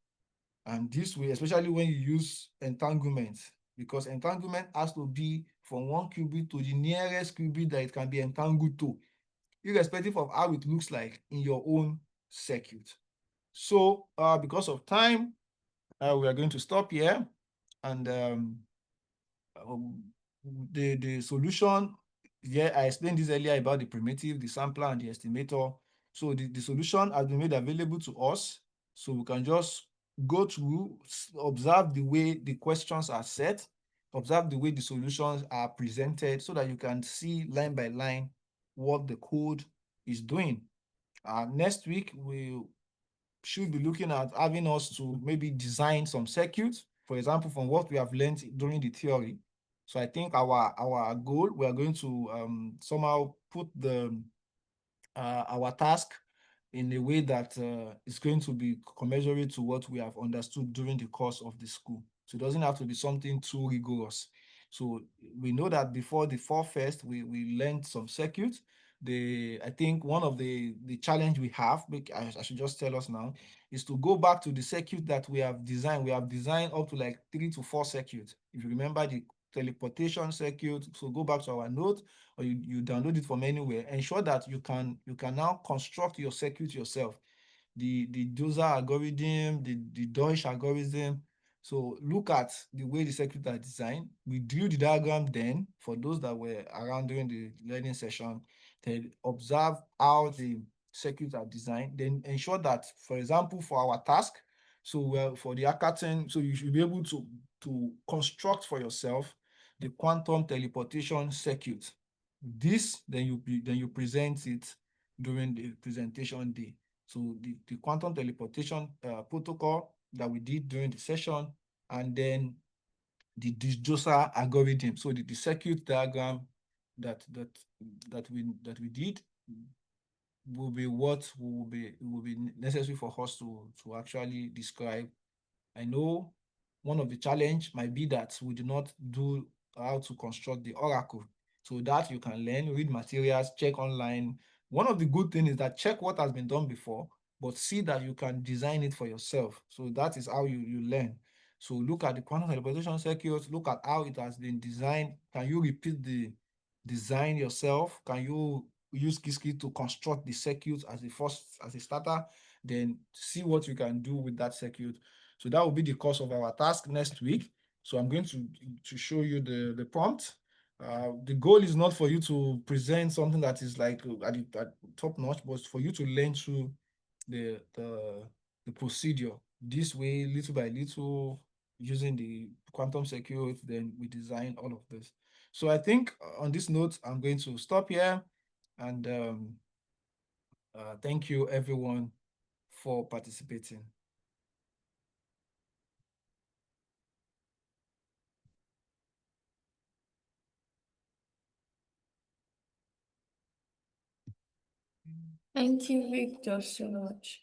And this way, especially when you use entanglement, because entanglement has to be from one qubit to the nearest qubit that it can be entangled to, irrespective of how it looks like in your own circuit. So because of time, we are going to stop here. And the solution, yeah, I explained this earlier about the primitive, the sampler, and the estimator. So the solution has been made available to us. So we can just go through, observe the way the questions are set, observe the way the solutions are presented, so that you can see line by line what the code is doing. Next week, we should be looking at having us to maybe design some circuits, for example, from what we have learned during the theory. So I think our goal, we are going to somehow put our task in a way that is going to be commensurate to what we have understood during the course of the school. So it doesn't have to be something too rigorous. So we know that before the fall first, we learned some circuits. I think one of the challenge we have, I should just tell us now, is to go back to the circuit that we have designed. We have designed up to like 3 to 4 circuits. If you remember the teleportation circuit, so go back to our note, or you download it from anywhere. Ensure that you can now construct your circuit yourself. The dozer algorithm, the Deutsch algorithm. So look at the way the circuits are designed. We drew the diagram then for those that were around during the learning session. Then observe how the circuits are designed. Then ensure that, for example, for our task, so for the hackathon, so you should be able to construct for yourself the quantum teleportation circuit. This, then you present it during the presentation day. So the quantum teleportation protocol that we did during the session, and then the disjosa algorithm. So the circuit diagram that we did will be what will be necessary for us to actually describe. I know one of the challenge might be that we do not do how to construct the oracle. So that you can learn, read materials, check online. One of the good things is that check what has been done before, but see that you can design it for yourself. So that is how you learn. So look at the quantum teleportation circuit, look at how it has been designed. Can you repeat the design yourself? Can you use Qiskit to construct the circuit as a starter? Then see what you can do with that circuit. So that will be the course of our task next week. So I'm going to show you the prompt. The goal is not for you to present something that is like at top notch, but for you to learn through the procedure this way, little by little, using the quantum circuit, then we design all of this. So I think on this note, I'm going to stop here, and thank you everyone for participating. Thank you, Victor, so much.